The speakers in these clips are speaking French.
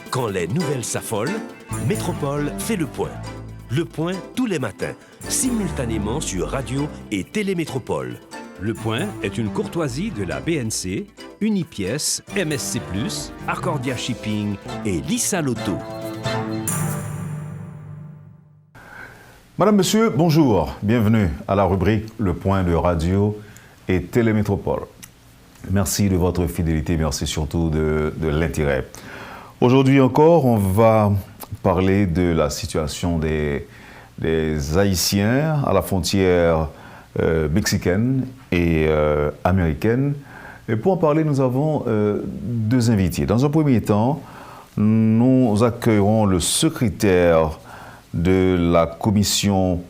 Quand les nouvelles s'affolent, Métropole fait le point. Le point tous les matins, simultanément sur Radio et Télémétropole. Le point est une courtoisie de la BNC, Unipièce, MSC+, Arcordia Shipping et Lissa Lotto. Madame, Monsieur, bonjour. Bienvenue à la rubrique Le Point de Radio et Télémétropole. Merci de votre fidélité, merci surtout de l'intérêt. Aujourd'hui encore, on va parler de la situation des Haïtiens à la frontière mexicaine et américaine. Et pour en parler, nous avons deux invités. Dans un premier temps, nous accueillerons le secrétaire de la commission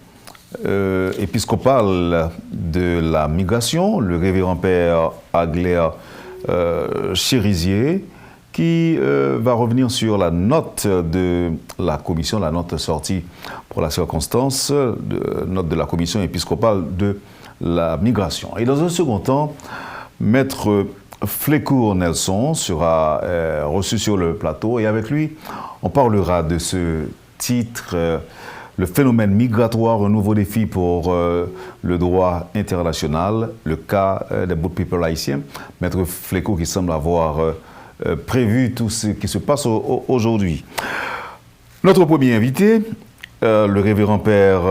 épiscopale de la migration, le révérend père Aglaire Chérizier, qui va revenir sur la note de la commission, la note sortie pour la circonstance, note de la commission épiscopale de la migration. Et dans un second temps, Maître Flécourt Nelson sera reçu sur le plateau et avec lui, on parlera de ce titre, le phénomène migratoire, un nouveau défi pour le droit international, le cas des Boat People haïtiens. Maître Flécourt qui semble avoir prévu tout ce qui se passe aujourd'hui. Notre premier invité, le révérend père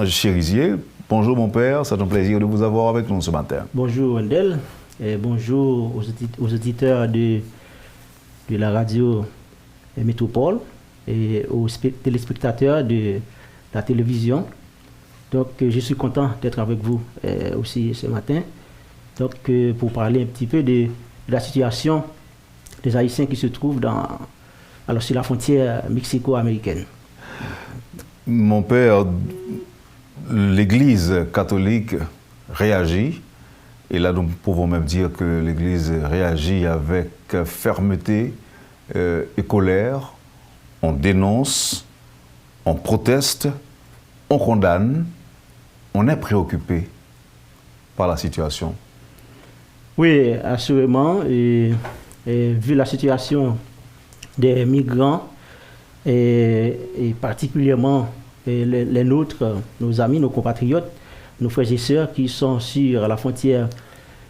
Chérizier. Bonjour mon père, c'est un plaisir de vous avoir avec nous ce matin. Bonjour Wendell, et bonjour aux auditeurs de la radio Métropole et aux téléspectateurs de la télévision. Donc je suis content d'être avec vous aussi ce matin, donc, pour parler un petit peu de la situation des Haïtiens qui se trouvent sur la frontière mexico-américaine. Mon père, l'Église catholique réagit, et là nous pouvons même dire que l'Église réagit avec fermeté et colère. On dénonce, on proteste, on condamne, on est préoccupé par la situation. Oui, assurément. Et vu la situation des migrants, et particulièrement les nôtres, nos amis, nos compatriotes, nos frères et sœurs qui sont sur la frontière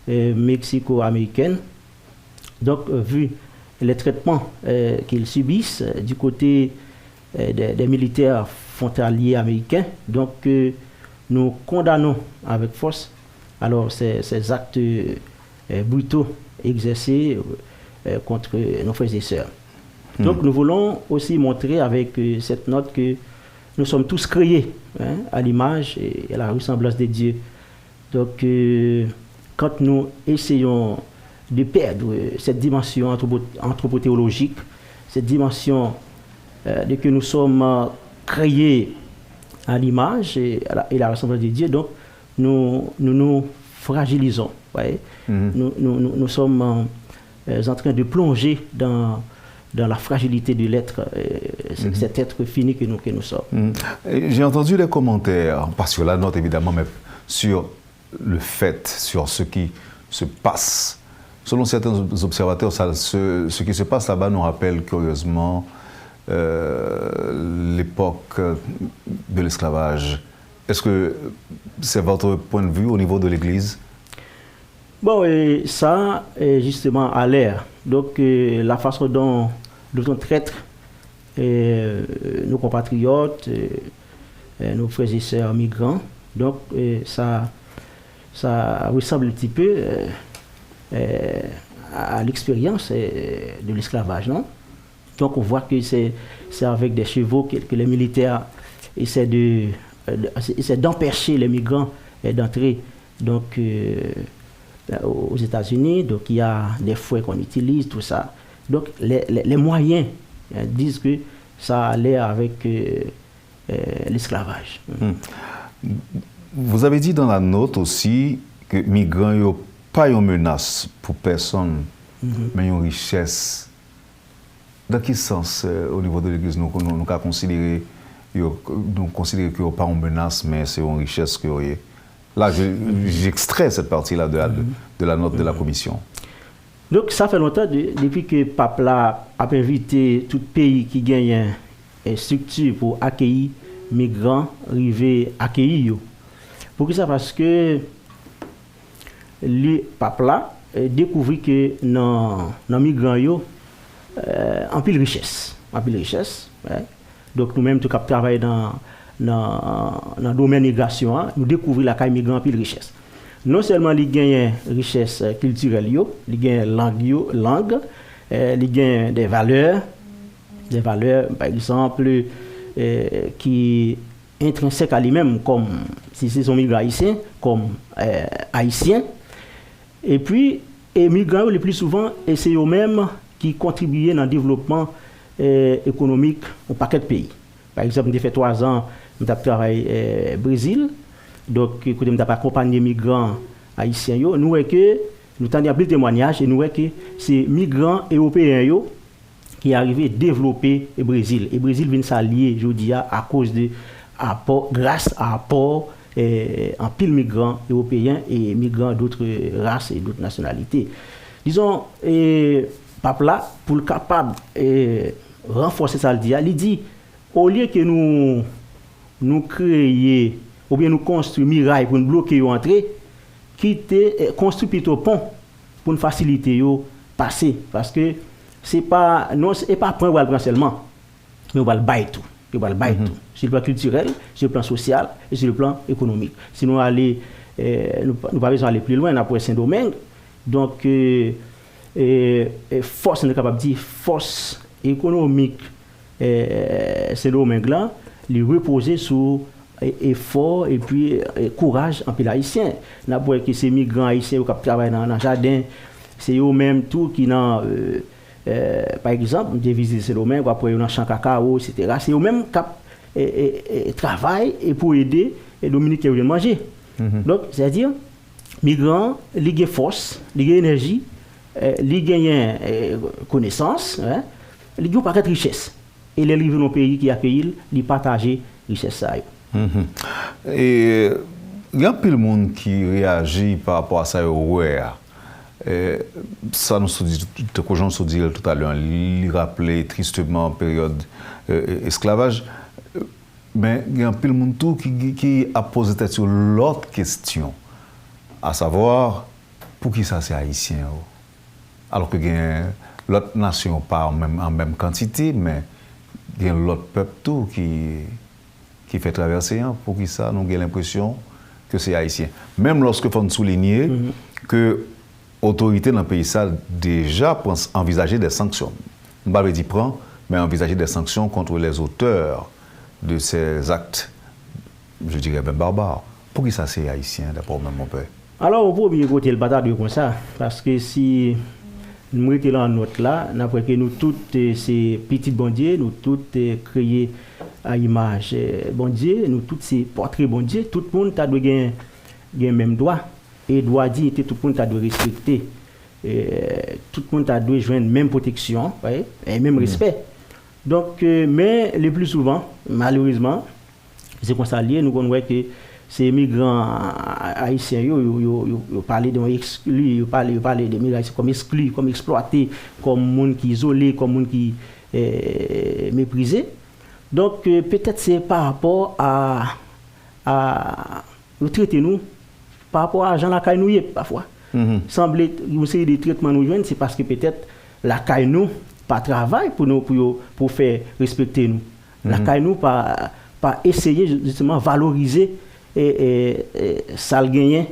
mexico-américaine, donc vu les traitements qu'ils subissent du côté des militaires frontaliers américains, donc nous condamnons avec force alors ces actes brutaux exercés contre nos frères et sœurs. Donc nous voulons aussi montrer avec cette note que nous sommes tous créés à l'image et à la ressemblance de Dieu. Donc quand nous essayons de perdre cette dimension anthropothéologique, cette dimension de que nous sommes créés à l'image et à la ressemblance de Dieu, donc nous fragilisons. Nous sommes en train de plonger dans la fragilité de l'être, cet être fini que nous sommes. J'ai entendu des commentaires, pas sur la note évidemment, mais sur le fait, sur ce qui se passe. Selon certains observateurs, ce qui se passe là-bas nous rappelle curieusement l'époque de l'esclavage. Est-ce que c'est votre point de vue au niveau de l'Église? Bon, et ça est justement à l'air. Donc, la façon dont on traite nos compatriotes, nos frères et sœurs migrants, donc ça ressemble un petit peu à l'expérience de l'esclavage, non? Donc, on voit que c'est avec des chevaux que les militaires essaient d'empêcher les migrants d'entrer. Donc, aux États-Unis, donc il y a des fouets qu'on utilise, tout ça. Donc les moyens disent que ça a l'air avec l'esclavage. Vous avez dit dans la note aussi que les migrants n'ont pas une menace pour personne, mais une richesse. Dans quel sens, au niveau de l'Église, nous considérons qu'ils n'ont pas une menace, mais c'est une richesse qu'il y a? Là, j'extrais cette partie-là de la note de la commission. Donc ça fait longtemps, depuis que Pape là a invité tout pays qui gagne une structure pour accueillir migrants, arriver accueillir. Pour ça, parce que le Pape là découvrit que dans les migrants, en pile richesse. Ouais. Donc nous-mêmes, nous travaillons dans le domaine de migration, nous découvrons la caille migrants en pile richesse. Non seulement il gagne richesse culturelle, il gagne langue, il gagne des valeurs, par exemple, qui intrinsèques à lui-même, comme si c'est son migrant haïtien, comme haïtien. Et puis, les migrants, le plus souvent, c'est eux-mêmes qui contribuent dans le développement économique au paquet de pays. Par exemple, j'ai fait 3 ans, je travaillé au Brésil. Donc, écoutez, je accompagné les migrants haïtiens. Nous voyons que nous avons des témoignages et nous voyons que c'est migrants européens qui arrivent à développer le Brésil. Et le Brésil vient s'allier, je dis, à cause de grâce à apport en pile migrants européens et migrants d'autres races et d'autres nationalités. Disons, Pape là, pour le capable renforcer ça, il dit, au lieu que nous créions ou bien nous construisons miraille pour nous bloquer l'entrée, construire plutôt pont pour nous faciliter passer. Parce que c'est pas point où on le prend seulement, mais on va le bailler tout. Sur le plan culturel, sur le plan social et sur le plan économique. Sinon, nous n'avons pas besoin d'aller plus loin, on a pour Saint-Domingue. Donc, force, on est capable de dire, force économique, Saint-Domingue-là, il reposer sur effort et puis courage en pays haïtien. N'a pas que ces migrants haïtiens qui travaillent dans le jardin, c'est eux-mêmes tout qui n'ont par exemple, j'ai visité ces domaines, après dans le champ cacao, etc. C'est eux-mêmes qui travaillent et pour aider les Dominicains à manger. Donc, c'est-à-dire, migrants, ils gagnent force, ils gagnent énergie, ils gagnent connaissance, ils gagnent paquet de richesse. Et les livres dans le pays qui accueillent, ils partagent la richesse. Et il y a peu de monde qui réagit par rapport à ça. Ça nous dit, que Jean nous dit tout à l'heure, il rappelait tristement la période esclavage. Mais il y a un peu de monde qui a posé tête sur l'autre question, à savoir, pour qui ça c'est haïtien? Alors que l'autre nation pas en même quantité, mais il y a l'autre peuple tout qui fait traverser, pour qui ça, nous avons l'impression que c'est haïtien. Même lorsque il faut souligner que l'autorité dans le pays ça déjà pense envisager des sanctions. On ne va pas dire prendre, mais envisager des sanctions contre les auteurs de ces actes, je dirais même barbares. Pour qui ça c'est haïtien, d'après même mon père? Alors, on peut bien côté le bataille comme ça, parce que si nous mettons là en note là, après que nous toutes ces petits bondiers, nous toutes créés à image bondier, nous tous ces portraits bondier, tout le monde a gagner même droit. Et droit dignité, tout le monde a dû respecter. Tout le monde a dû joindre même protection, et même respect. Donc, mais le plus souvent, malheureusement, c'est qu'on s'allie, nous voyons que ces migrants haïtiens, ils parlent de exclus, ils parlent de migrants comme exclus, comme exploités, comme monde qui isolé, comme monde qui méprisé. Donc, peut-être c'est par rapport à nous traiter nous par rapport à Jean la caille nous parfois. Semble une série de traitements nous joignent, c'est parce que peut-être la caille nous pas travail pour nous pour faire respecter nous. La caille nous pas essayer justement valoriser et ça le gagner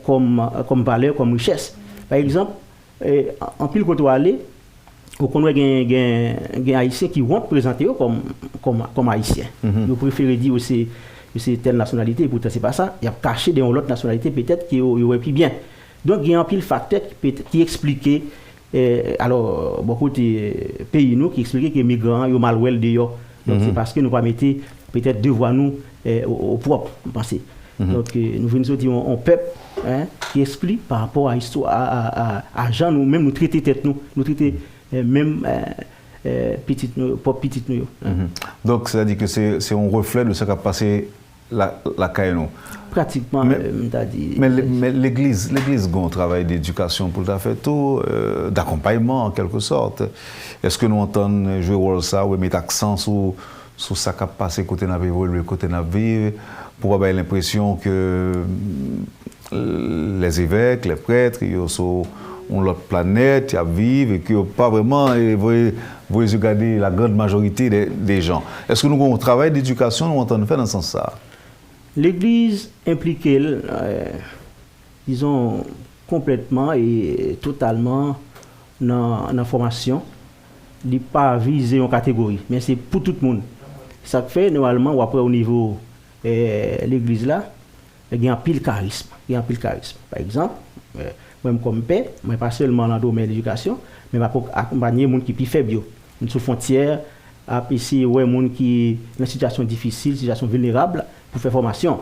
comme valeur, comme richesse. Par exemple, en pile côté aller, on connaît des haïtiens qui vont présenter comme haïtiens. Vous préférez dire aussi c'est telle nationalité, pourtant c'est pas ça. Il y a caché dans l'autre nationalité peut-être qui aurait pu bien. Donc il y a un pile facteur qui expliquait, alors beaucoup de pays nous qui expliquaient que les migrants sont mal well dehors. Donc c'est parce que nous pas mettre peut-être devoir nous au propre penser. Donc nous venons dire on peuple qui explique par rapport à l'histoire à gens nous même nous traiter tête nous traiter même petite nous. Donc c'est-à-dire que c'est un reflet de ce qui a passé la caille. Pratiquement, mais l'Église a un travail d'éducation pour le faire tout, d'accompagnement en quelque sorte. Est-ce que nous entendons jouer rôle ça ou mettre accent sur ça qui a passé côté n'a évolué côté n'a vivre pour avoir l'impression que les évêques, les prêtres, ils sont l'autre planète, ils vivent et qu'ils n'ont pas vraiment vous regardez la grande majorité des gens. Est-ce que nous avons un travail d'éducation, nous entendons faire dans ce sens-là? L'Église impliquée, disons, complètement et totalement dans la formation, il n'est pas visé en catégorie, mais c'est pour tout le monde. Ça fait, normalement, ou après au niveau de l'Église là, il y a un pile charisme. Par exemple, moi comme père, moi pas seulement dans le domaine de l'éducation, mais je peux accompagner les gens qui sont plus faibles, sur frontière, à essayer les gens qui sont dans une situation difficile, situation vulnérable, pour faire formation.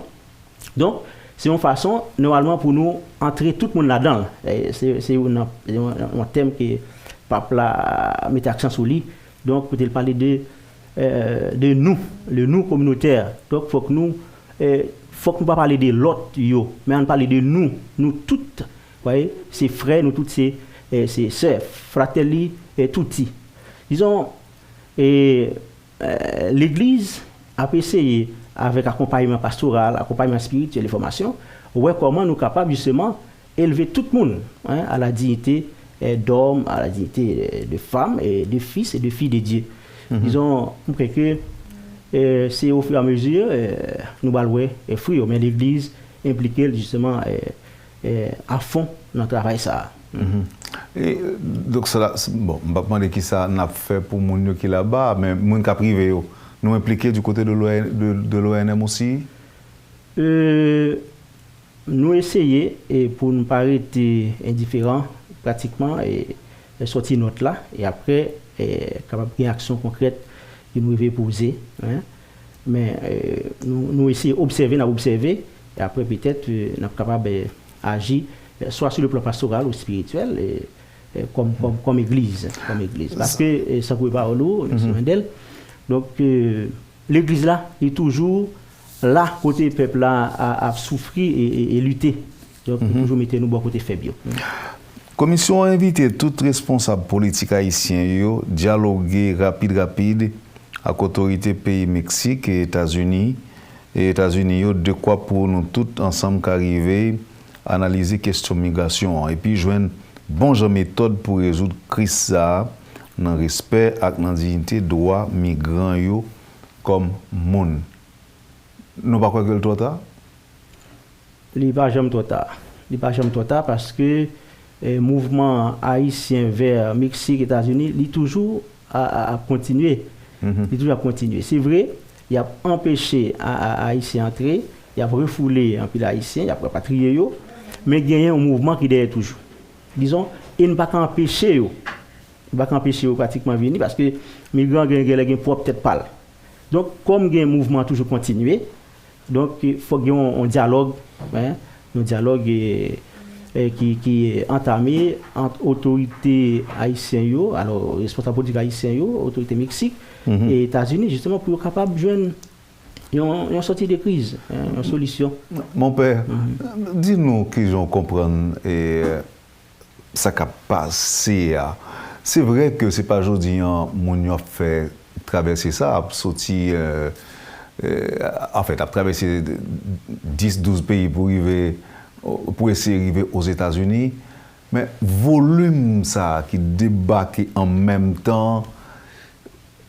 Donc, c'est une façon, normalement, pour nous, entrer tout le monde là-dedans. C'est un thème que Papa met accent sur lui. Donc, peut-il parler de nous, le nous communautaire. Donc, il faut que nous ne pas parler de l'autre, mais on parle de nous toutes. Vous voyez, ces frères, nous toutes ces sœurs, fratelli et tutti. Disons, l'Église a essayé, avec accompagnement pastoral, accompagnement spirituel et formation, comment nous sommes capables justement d'élever tout le monde à la dignité d'homme, à la dignité de femme, et de fils et de filles de Dieu. Disons, que c'est au fur et à mesure, nous allons et fruits, mais l'Église impliquée justement à fond dans le travail. Ça. Et donc, cela, bon, je ne vais pas demander qui ça n'a fait pour les gens qui sont là-bas, mais les gens qui sont privés, nous impliqués du côté de l'ONM aussi? Nous essayons, et pour ne pas être indifférents, pratiquement, et sortir notre là, et après, capable de une action concrète qui nous est posée. Hein. Mais nous essayons d'observer, et après peut-être nous sommes capables d'agir, soit sur le plan pastoral ou spirituel, comme Église. Parce que ça ne peut pas nous, d'elle. Donc, l'Église là est toujours là, côté peuple là, à souffrir et lutter. Donc, toujours mettre nous bon côté faible. Commission a invité tout responsable politique haïtien à dialoguer rapide avec l'autorité pays Mexique et États-Unis. Et États-Unis, de quoi pour nous tous ensemble arriver à analyser la question de migration. Et puis, joindre bonne méthode pour résoudre la crise dans le respect et dans la dignité des droits migrants comme monde. Nous ne pas quoi que le trop tard? Il n'est pas jamais trop tard parce que le mouvement haïtien vers Mexique et États-Unis il toujours à continuer. C'est vrai, il a empêché Haïtiens d'entrer, il a refoulé un peu d'Haïtiens, il a rapatrié, mais il y a un mouvement qui est derrière toujours. Disons, il ne va pas empêcher. Il ne va pas empêcher pratiquement venir parce que les migrants ont peut-être pas. Donc, comme il y a un mouvement toujours continué, donc il faut qu'il y ait un dialogue, un dialogue qui est entamé entre autorités haïtiennes, alors responsables politiques haïtiens, autorités Mexique et États-Unis, justement pour être capable de joindre une sortie de crise, une solution. Mon père, dis-nous qu'ils ont compris ça qui a passé. C'est vrai que ce n'est pas aujourd'hui qu'on a fait traverser ça, a sorti, en fait, a traversé 10-12 pays pour essayer d'arriver aux États-Unis. Mais volume ça qui débarque en même temps.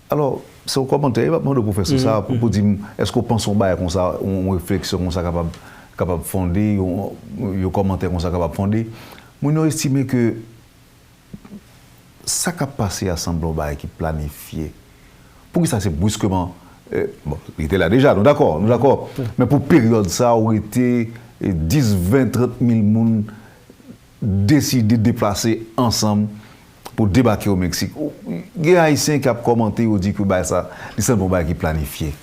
Alors, c'est un commentaire, il va demander pour faire ça, pour dire, est-ce qu'on pense qu'on va comme ça, on réflexion comme ça capable de fonder, un commentaire comme ça capable de fonder. Moi, on estime que ça qui a passé à Semblon qui est planifié. Pour que ça, c'est brusquement. Bon, il était là déjà, nous d'accord. Mais pour période ça, où était 10, 20, 30 000 personnes décidé de déplacer ensemble pour débarquer au Mexique. Il y a un Haïtien qui a commenté ou dit que ça, c'est Semblon qui est planifié.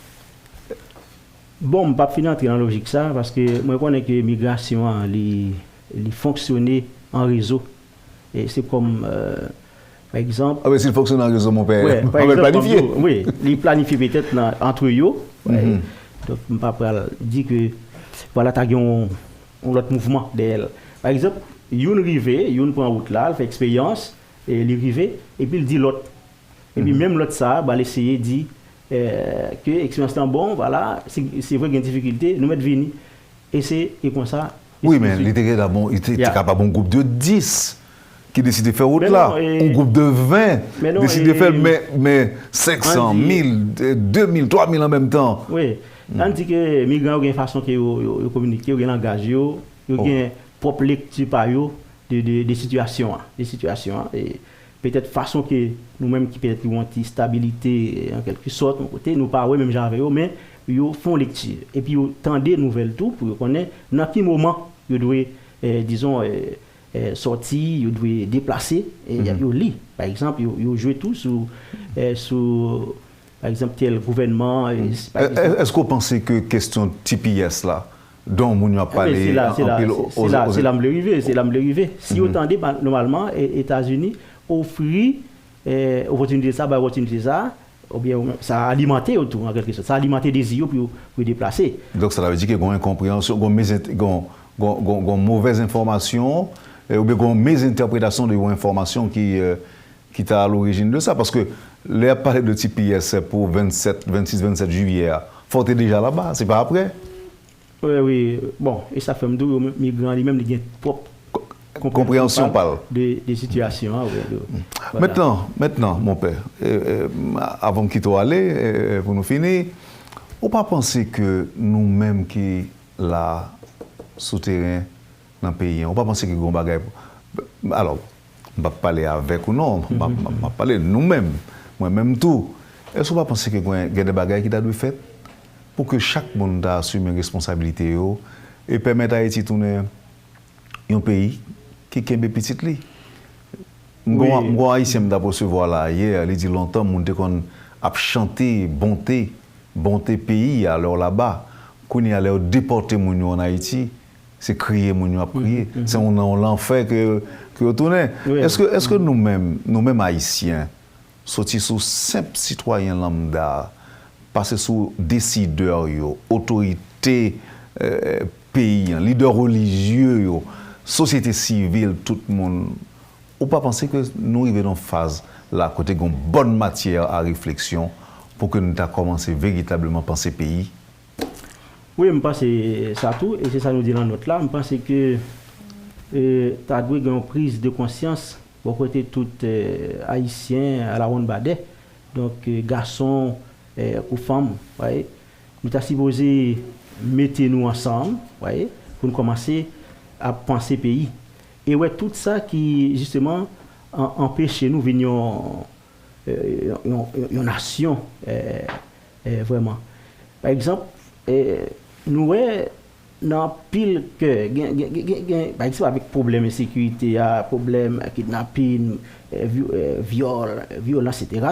Bon, je ne vais pas finir dans la logique ça, parce que moi, je connais que la migration, elle fonctionne en réseau. Et c'est comme, par exemple... Ah oui, s'il fonctionne en réseau, mon père, ouais, on va le planifier. Oui, il planifie peut-être entre eux, Donc, je ne peux pas dire que voilà, tu as un autre mouvement d'elle. Par exemple, une rivé, une prend route là, elle fait expérience, et il rivé, et puis il dit l'autre. Et puis même l'autre, ça, va essayer de dire que l'expérience est bon, voilà, c'est vrai qu'il y a une difficulté, nous mettre venir. Et c'est comme ça. Oui, mais il était capable d'un groupe de 10 qui décide de faire route là. Un groupe de 20 décide de faire mais 500, 1000, 2000, 3000 en même temps. Oui. On dit que les migrants ont une façon de communiquer, ont un langage, ils ont une propre lecture par eux des situations. Et peut-être façon que nous-mêmes qui peut-être ont une stabilité en quelque sorte, nous pas même j'avais mais ils font lecture. Et puis ils tendent des nouvelles tout pour connaître dans quel moment ils doivent, disons, sortir, ils doivent déplacer et ils lisent. Par exemple, ils jouent tous sous par exemple, tel gouvernement. Est-ce que vous pensez que question TPS là, dont on a parlé, c'est là me arrivé. Si vous tendez, normalement, les États-Unis offrent opportunité ça, ou bien ça a alimenté autour, en quelque sorte. Ça a alimenté des yeux pour déplacer. Donc ça veut dire qu'il y a une incompréhension, une mauvaise information, ou bien une mésinterprétation de l'information qui est à l'origine de ça. Parce que les parler de TPS pour 26-27 juillet, il faut être déjà là-bas, c'est pas après? Oui. Bon, et ça fait que les migrants lui-même ont une propre compréhension des situations. Voilà. Maintenant, mon père, avant de quitter aller, pour nous finir, on ne peut pas penser que nous-mêmes qui là, souterrain dans le pays, on ne peut pas penser que nous avons. Alors, on ne va pas parler avec ou non, on va parler nous-mêmes, moi-même tout. Est-ce qu'on ne peut pas penser que il y a des bagages qui doivent être faits pour que chaque monde assume une responsabilité et permettre à Haïti de tourner un pays qui est un petit li. Moi, Haïtien, d'abord se voir là hier, il dit longtemps, mon qu'on a chanté bonté pays alors là-bas, qu'on y allait déporter mon en Haïti, c'est crier mon à prier, c'est l'enfer que tourne. Est-ce que nous-mêmes Haïtiens, sortis sous simple citoyen lambda, passer sous décideurs, autorité pays, leader religieux, société civile, tout le monde, on ne peut pas penser que nous arrivons dans une phase là, côté d'une bonne matière à réflexion pour que nous puissions commencer véritablement à penser pays? Oui, je pense que ça tout, et c'est ça que nous dit dans notre là. Je pense que tu as dû avoir une prise de conscience pour côté tout haïtien à la ronde badet, donc garçons ou femmes, ouais. Nous avons supposé mettre nous ensemble, ouais, pour nous commencer à penser pays. Et ouais, tout ça qui justement empêche nous venir une nation vraiment. Par exemple, nous dans pile que par exemple avec problème de sécurité, problème kidnapping, violence, etc.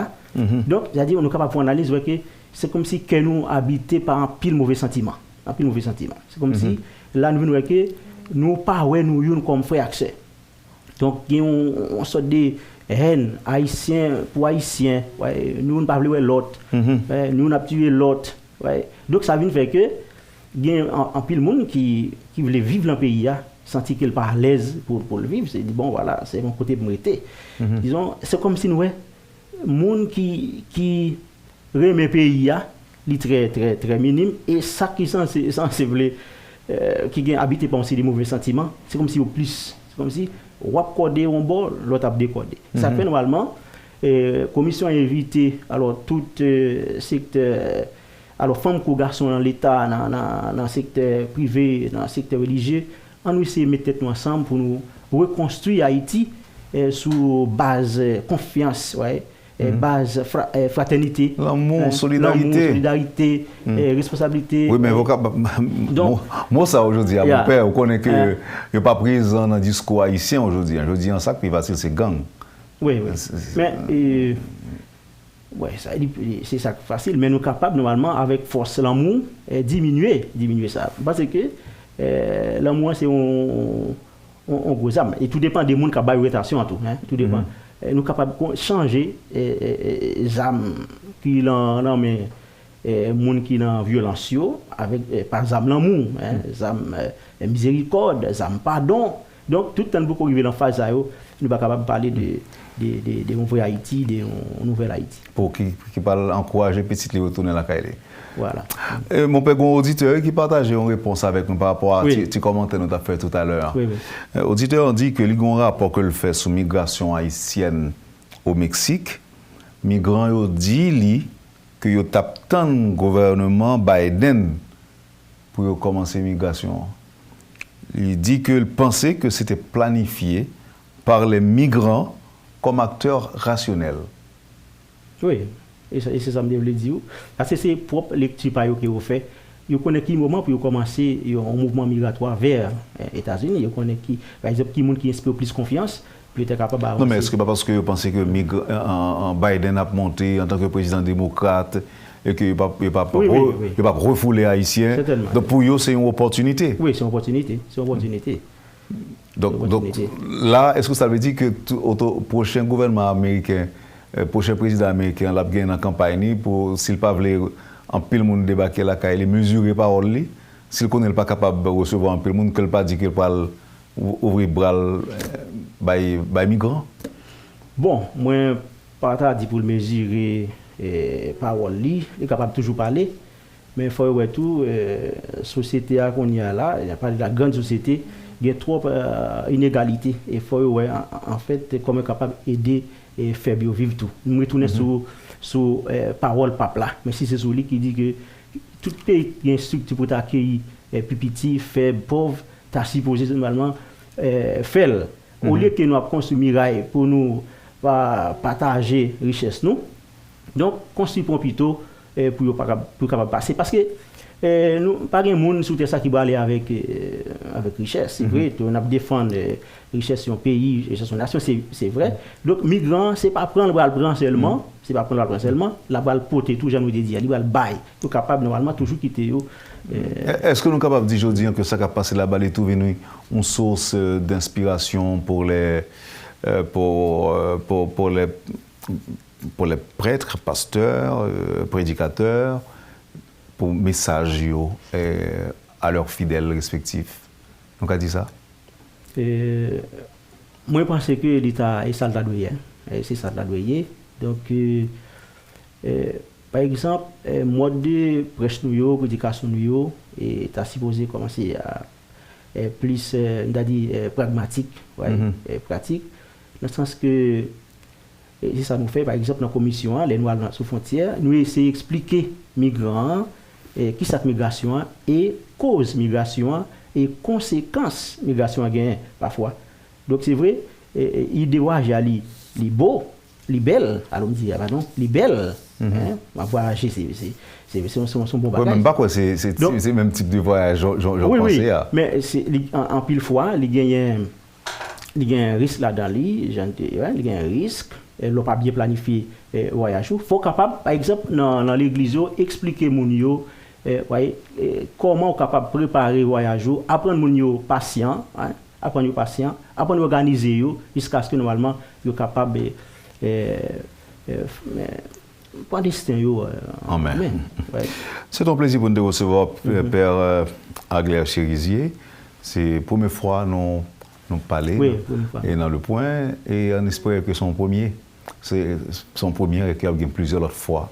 Donc, c'est-à-dire on est capable d'analyser que c'est comme si que nous habitions par un pile mauvais sentiment. C'est comme si là nous voyons que nous pas nous comme frère accès. Donc on sort des haine haïtien pour haïtien, ouais, nous ne parlons pas l'autre. Nous n'a tué l'autre, ouais. Donc ça vient faire que il y a un pile monde qui voulait vivre dans le pays, sentir qu'il pas à l'aise pour le vivre, c'est dit bon voilà, c'est mon côté pour m'aider. Disons c'est comme si nous monde qui remet le pays li très minime et ça qui censé qui a habité par des mauvais sentiments, c'est comme si au plus, c'est comme si on a codé un bord, l'autre a décodé. Ça fait normalement commission a invité alors tout secteur, alors femmes ou garçons dans l'état, dans le secteur privé, dans le secteur religieux, on essaie de mettre nous ensemble pour nous reconstruire Haïti sous base confiance, ouais. Base fraternité, l'amour, solidarité, responsabilité. Oui, mais moi ça aujourd'hui, à mon père, on connaît que il n'y a pas prise dans le discours haïtien aujourd'hui. Aujourd'hui, en sac privatif, c'est gang. Oui. Mais ouais, c'est ça facile, mais nous sommes capables normalement avec force l'amour diminuer ça. Parce que l'amour c'est un gros âme et tout dépend des gens qui ont une rotation en tout, hein, tout dépend. Nous sommes capables de changer les âmes qui l'ont monde qui dans violence avec par exemple l'amour, zam miséricorde, zam pardon. Donc tout le temps beaucoup arriver dans phase ça yo, nous pas capable de parler de nouveau Haïti, de nouvelle Haïti. Pour qui parle encourager petit les retourner la caille. Voilà. Mon père, un auditeur qui partage une réponse avec nous par rapport à tes commentaires que nous avons fait tout à l'heure. Oui. Auditeur dit que il y a un rapport que le fait sur migration haïtienne au Mexique. Migrants ont dit que ils tapent tant le gouvernement Biden pour commencer l'immigration. Il dit qu'il pensait que c'était planifié par les migrants comme acteurs rationnels. Oui. Et c'est ça que je veux dire. Parce que c'est propre lecture que vous faites. Vous connaissez quel moment pour commencer un mouvement migratoire vers les États-Unis. Vous connaissez qui, par exemple, qui monde qui inspire plus confiance, puis être capable d'avancer. Non, mais est-ce que pas parce que vous pensez que Biden a monté en tant que président démocrate et qu'il ne peut pas refouler les Haïtiens? Donc pour eux, c'est une opportunité. Oui, c'est une opportunité. C'est une opportunité. Donc là, est-ce que ça veut dire que le prochain gouvernement américain, prochain président américain, l'a gagné en campagne pour s'il pas veut en pile monde débarquer là, qu'il est mesuré par lui, s'il connaît pas capable de recevoir en pile monde, qu'il pas dit qu'il va ouvrir bras by migrants. Bon, moi pas dit pour le mesurer parole lui, il est capable de toujours parler, mais il faut voir tout société qu'on y a là, il y a pas de la grande société, il y a trop inégalité et faut en fait comment capable d'aider et faire bien vivre tout. Nous retourner sur parole papa là, mais si c'est celui qui dit que tout pays qui est structure pour accueillir petit, faible, pauvre, t'as supposé normalement faire au lieu que nous avons construit miraille pour nous partager richesse nous. Donc construire plutôt pour capable passer parce que nous pas de monde sur ça qui va aller avec richesse, c'est vrai, on a défendre richesse son pays, richesse son nation, c'est vrai. Donc migrant, c'est pas prendre le bras seulement, c'est pas prendre le bras seulement, la balle porter tout jamais dire, il va le bail, tout capable normalement toujours quitter yo. Est-ce que nous sommes capables de dire aujourd'hui que ça a passé la balle et tout venu une source d'inspiration pour les prêtres, pasteurs, prédicateurs, pour message à leurs fidèles respectifs? Donc, a dit ça? Moi, je pense que l'État est ça la doyer. C'est ça la doyer. Donc, par exemple, mode de prêche nous, prédication nous, est supposé commencer à plus, pragmatique, pratique, dans le sens que c'est ça nous fait, par exemple, dans la commission, les Noirs sous frontières, nous essayons d'expliquer migrants, qui cette migration et cause migration et conséquences migration gain parfois. Donc c'est vrai, idéologie ali li beau, li belle, allons dire pardon, li belle. Voyager c'est son bon bagage. Même pas quoi, c'est même type de voyage j'en pensais à. Mais c'est en pile fois, il y a un risque là-dedans, il y a un risque. L'on pas bien planifié voyage. Il faut capable, par exemple, dans l'église, expliquer mon yo, comment on capable préparer voyage, apprendre mon yo patient, apprendre organiser yo, jusqu'à ce que normalement yo capable pas destin yo. Amen. C'est un plaisir pour nous de recevoir Père Aglaire Cherizier. C'est la première fois nous parler et dans le point et on espère que son premier et qu'il y a plusieurs autres fois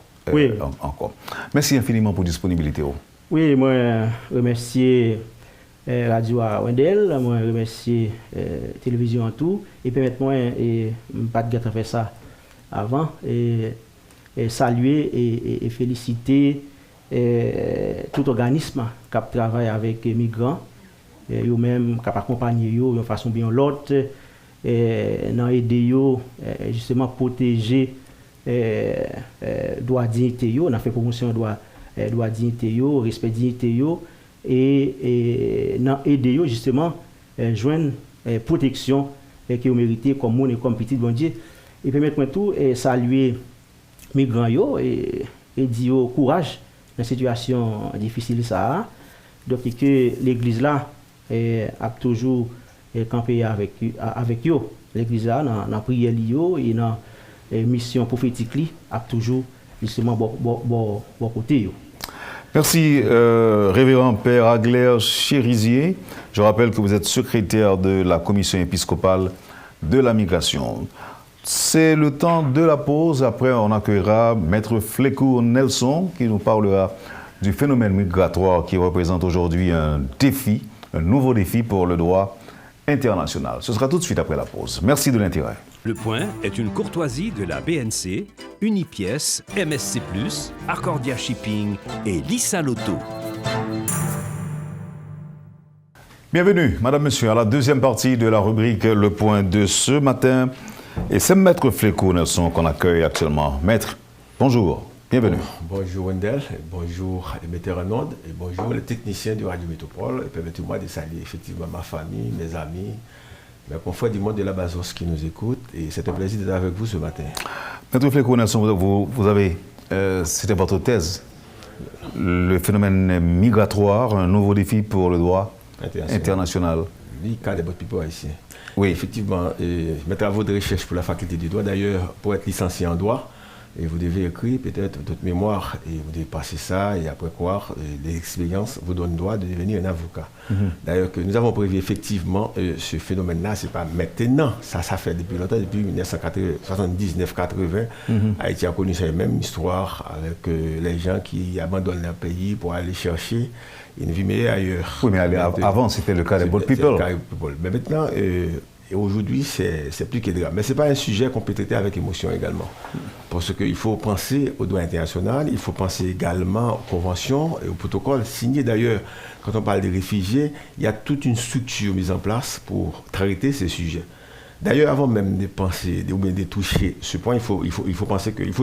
encore. Merci infiniment pour la disponibilité. Oui, moi remercier Radio Wendel, moi remercier télévision en tout et permettez-moi pas de faire ça avant et saluer et féliciter tout organisme qui travaille avec les migrants. Yo même capable accompagner yo de façon bien l'autre dans aider yo justement protéger droit dignité yo, on a fait promotion droit dignité yo, respect dignité yo et dans aider yo justement joindre protection que vous méritez comme monde et comme petit bon Dieu et permettre moi tout saluer migrants yo et dire courage dans situation difficile ça. Donc que l'église là a toujours campé avec eux. L'église là, dans la prière et dans la mission prophétique, a toujours justement bon côté. Merci, révérend Père Aglaire Chérizier. Je rappelle que vous êtes secrétaire de la commission épiscopale de la migration. C'est le temps de la pause. Après, on accueillera Maître Flecour Nelson qui nous parlera du phénomène migratoire qui représente aujourd'hui un défi, un nouveau défi pour le droit international. Ce sera tout de suite après la pause. Merci de l'intérêt. Le Point est une courtoisie de la BNC, Unipièce, MSC+, Accordia Shipping et Lissa Lotto. Bienvenue, Madame, Monsieur, à la deuxième partie de la rubrique Le Point de ce matin. Et c'est Maître Flecour Nelson qu'on accueille actuellement. Maître, bonjour, bienvenue. Bonjour Wendell, bonjour les metteurs en ondes et bonjour les techniciens de Radio Métropole. Et permettez-moi de saluer effectivement ma famille, mes amis, mes confrères du monde de la Bazos qui nous écoutent. Et c'est un plaisir d'être avec vous ce matin. Maître Flecour Nelson, vous avez, c'était votre thèse, le phénomène migratoire, un nouveau défi pour le droit international. Oui, cas des bonnes people ici. Oui. Effectivement, mes travaux de recherche pour la faculté du droit, d'ailleurs, pour être licencié en droit, et vous devez écrire peut-être votre mémoire, et vous devez passer ça, et après quoi, l'expérience vous donne droit de devenir un avocat. D'ailleurs, que nous avons prévu effectivement ce phénomène-là, c'est pas maintenant, ça fait depuis longtemps, depuis 1979-80, Haïti a connu cette même histoire avec les gens qui abandonnent leur pays pour aller chercher une vie meilleure ailleurs. Oui, mais avant, c'était le cas des boat people. Mais maintenant, et aujourd'hui, c'est plus que grave. Mais ce n'est pas un sujet qu'on peut traiter avec émotion également. Parce qu'il faut penser au droit international, il faut penser également aux conventions et aux protocoles signés. D'ailleurs, quand on parle des réfugiés, il y a toute une structure mise en place pour traiter ces sujets. D'ailleurs, avant même de penser ou bien de toucher ce point, il faut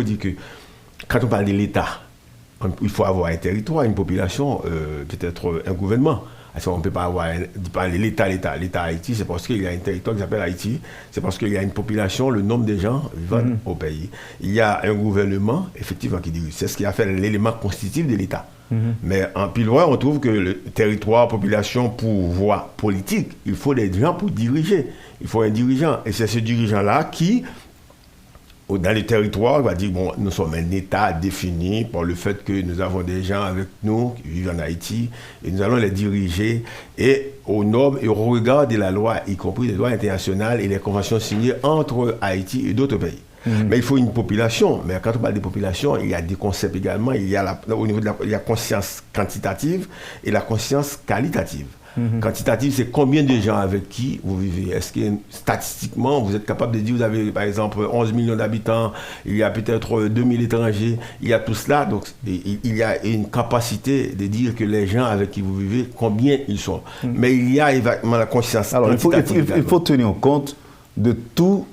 dire que quand on parle de l'État, il faut avoir un territoire, une population, peut-être un gouvernement. On ne peut pas parler l'État Haïti, c'est parce qu'il y a un territoire qui s'appelle Haïti, c'est parce qu'il y a une population, le nombre de gens vivant au pays. Il y a un gouvernement, effectivement, qui dirige. C'est ce qui a fait l'élément constitutif de l'État. Mais en plus loin, on trouve que le territoire, population, pouvoir politique, il faut des gens pour diriger. Il faut un dirigeant. Et c'est ce dirigeant-là qui, dans les territoires, on va dire, bon, nous sommes un État défini par le fait que nous avons des gens avec nous qui vivent en Haïti et nous allons les diriger et aux normes et au regard de la loi, y compris les lois internationales et les conventions signées entre Haïti et d'autres pays. Mais il faut une population. Mais quand on parle de population, il y a des concepts également. Il y a au niveau de il y a conscience quantitative et la conscience qualitative. Quantitative, c'est combien de gens avec qui vous vivez. Est-ce que statistiquement, vous êtes capable de dire, vous avez par exemple 11 millions d'habitants, il y a peut-être 2000 étrangers, il y a tout cela. Donc, il y a une capacité de dire que les gens avec qui vous vivez, combien ils sont. Mais il y a évidemment la conscience quantitative. Il faut tenir compte de tous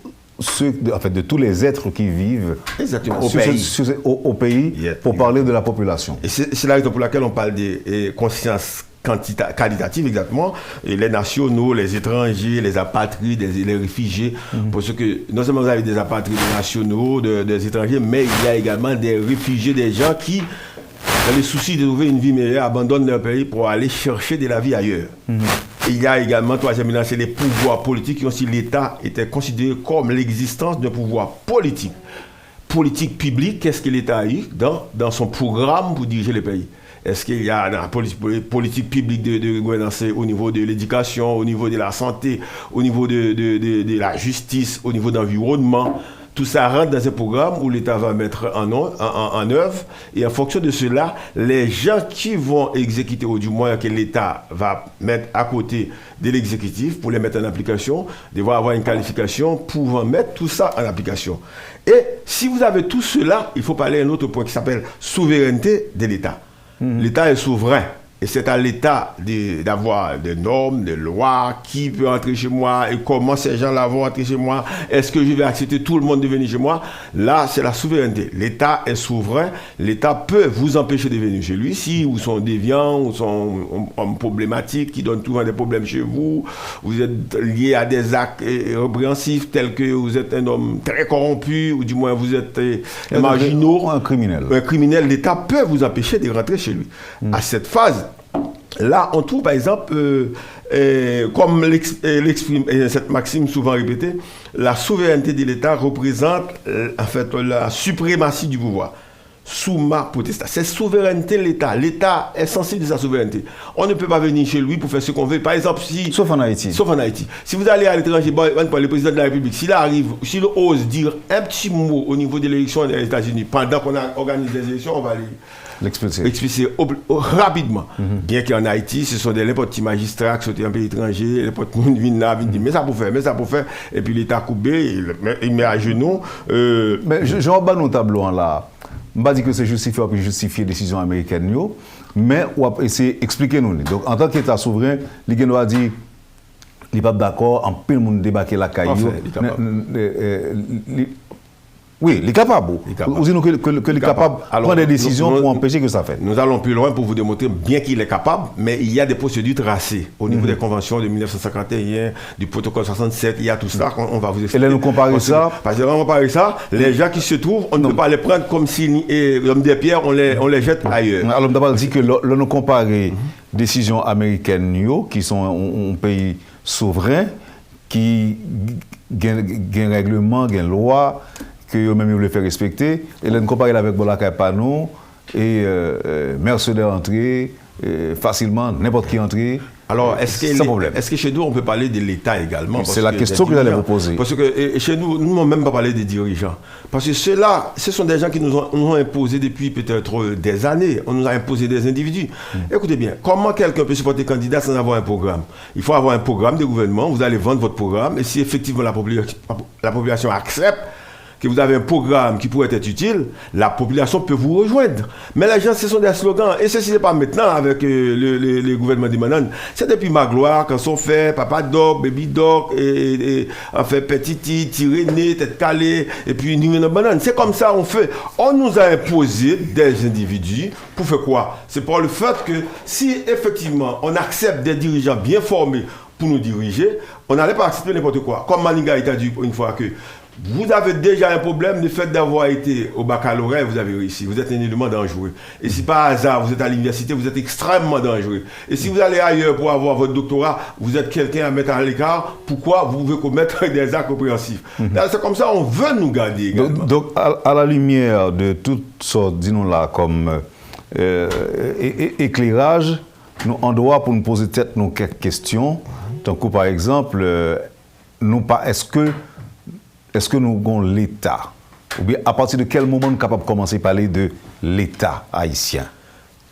les êtres qui vivent au pays pour parler de la population. Et c'est la raison pour laquelle on parle de conscience qualitative, exactement, et les nationaux, les étrangers, les apatrides, les réfugiés, parce que non seulement vous avez des apatrides nationaux, des étrangers, mais il y a également des réfugiés, des gens qui, dans le souci de trouver une vie meilleure, abandonnent leur pays pour aller chercher de la vie ailleurs. Il y a également, troisième, c'est les pouvoirs politiques, qui si l'État était considéré comme l'existence d'un pouvoir politique. Politique publique, qu'est-ce que l'État a eu dans son programme pour diriger le pays? Est-ce qu'il y a une politique publique de gouvernance au niveau de l'éducation, au niveau de la santé, au niveau de la justice, au niveau de l'environnement? Tout ça rentre dans un programme où l'État va mettre en œuvre. Et en fonction de cela, les gens qui vont exécuter, ou du moins que l'État va mettre à côté de l'exécutif pour les mettre en application, devront avoir une qualification pouvant mettre tout ça en application. Et si vous avez tout cela, il faut parler d'un autre point qui s'appelle souveraineté de l'État. L'État est souverain. Et c'est à l'État d'avoir des normes, des lois, qui peut entrer chez moi et comment ces gens-là vont entrer chez moi. Est-ce que je vais accepter tout le monde de venir chez moi? Là, c'est la souveraineté. L'État est souverain. L'État peut vous empêcher de venir chez lui si vous sont déviants, ou sont problématiques, qui donnent souvent des problèmes chez vous. Vous êtes lié à des actes répréhensifs tels que vous êtes un homme très corrompu, ou du moins vous êtes un marginaux. Un criminel. Un criminel. L'État peut vous empêcher de rentrer chez lui. À cette phase, là, on trouve par exemple, comme l'exprime cette maxime souvent répétée, la souveraineté de l'État représente en fait la suprématie du pouvoir. sous ma potestat. C'est souveraineté de l'État. L'État est sensible de sa souveraineté. On ne peut pas venir chez lui pour faire ce qu'on veut. Par exemple, si... Sauf en Haïti. Sauf en Haïti. Si vous allez à l'étranger, le président de la République, s'il ose dire un petit mot au niveau de l'élection des États-Unis, pendant qu'on organise des élections, on va l'expulser rapidement. Bien qu'en Haïti, ce sont des petits magistrats qui sont en pays étranger, les petits gens viennent là, viennent dire, mais ça pour faire, et puis l'État coupé, il met à genoux. Mais je remets nos tableaux là. Je ne vais pas dire que c'est justifié ou justifier la décision américaine, mais on va essayer d'expliquer nous. Donc, en tant qu'État souverain, l'État doit dire qu'il n'est pas d'accord, en peu de monde débarquer la caillou. Oui, il est capable. Ou sinon qu'il est capable de prendre des décisions pour empêcher que ça fait. Nous allons plus loin pour vous démontrer bien qu'il est capable, mais il y a des procédures tracées au niveau des conventions de 1951, du protocole 67, il y a tout ça qu'on va vous expliquer. Et là, nous comparer ça. Parce que là, on comparer ça, les gens qui se trouvent, on ne peut pas les prendre comme si l'homme des pierres, on les jette ailleurs. Alors, d'abord, dit que là, nous comparer décisions américaines, qui sont un pays souverain, qui a un règlement, a une loi, que eux-mêmes voulaient faire respecter. Et là, nous comparons avec Bolakay Pano et mercenaires entrés, facilement, n'importe qui entré. Alors, est-ce que chez nous, on peut parler de l'État également? C'est la question que j'allais vous poser. Parce que chez nous, nous n'avons même pas parlé des dirigeants. Parce que ceux-là, ce sont des gens qui nous ont imposé depuis peut-être des années. On nous a imposé des individus. Écoutez bien, comment quelqu'un peut supporter candidat sans avoir un programme? Il faut avoir un programme de gouvernement, vous allez vendre votre programme, et si effectivement la population accepte que vous avez un programme qui pourrait être utile, la population peut vous rejoindre. Mais les gens, ce sont des slogans. Et ceci n'est pas maintenant avec le gouvernement des Mananes. C'est depuis Magloire, quand on fait Papa Doc, Baby Doc, et on fait Petiti, Tyrénée, Tête Calée, et puis New Banane. C'est comme ça on fait. On nous a imposé des individus pour faire quoi? C'est pour le fait que si effectivement on accepte des dirigeants bien formés pour nous diriger, on n'allait pas accepter n'importe quoi. Comme Maninga a dit une fois que vous avez déjà un problème, le fait d'avoir été au baccalauréat, vous avez réussi. Vous êtes un élément dangereux. Et si par hasard, vous êtes à l'université, vous êtes extrêmement dangereux. Et si vous allez ailleurs pour avoir votre doctorat, vous êtes quelqu'un à mettre à l'écart. Pourquoi vous pouvez commettre des actes compréhensifs? C'est comme ça, on veut nous garder également. Donc à la lumière de toutes sortes, disons là, comme éclairage, nous, on doit, pour nous poser peut-être nos quelques questions, donc par exemple, est-ce que nous avons l'État? Ou bien à partir de quel moment nous sommes capables de commencer à parler de l'État haïtien?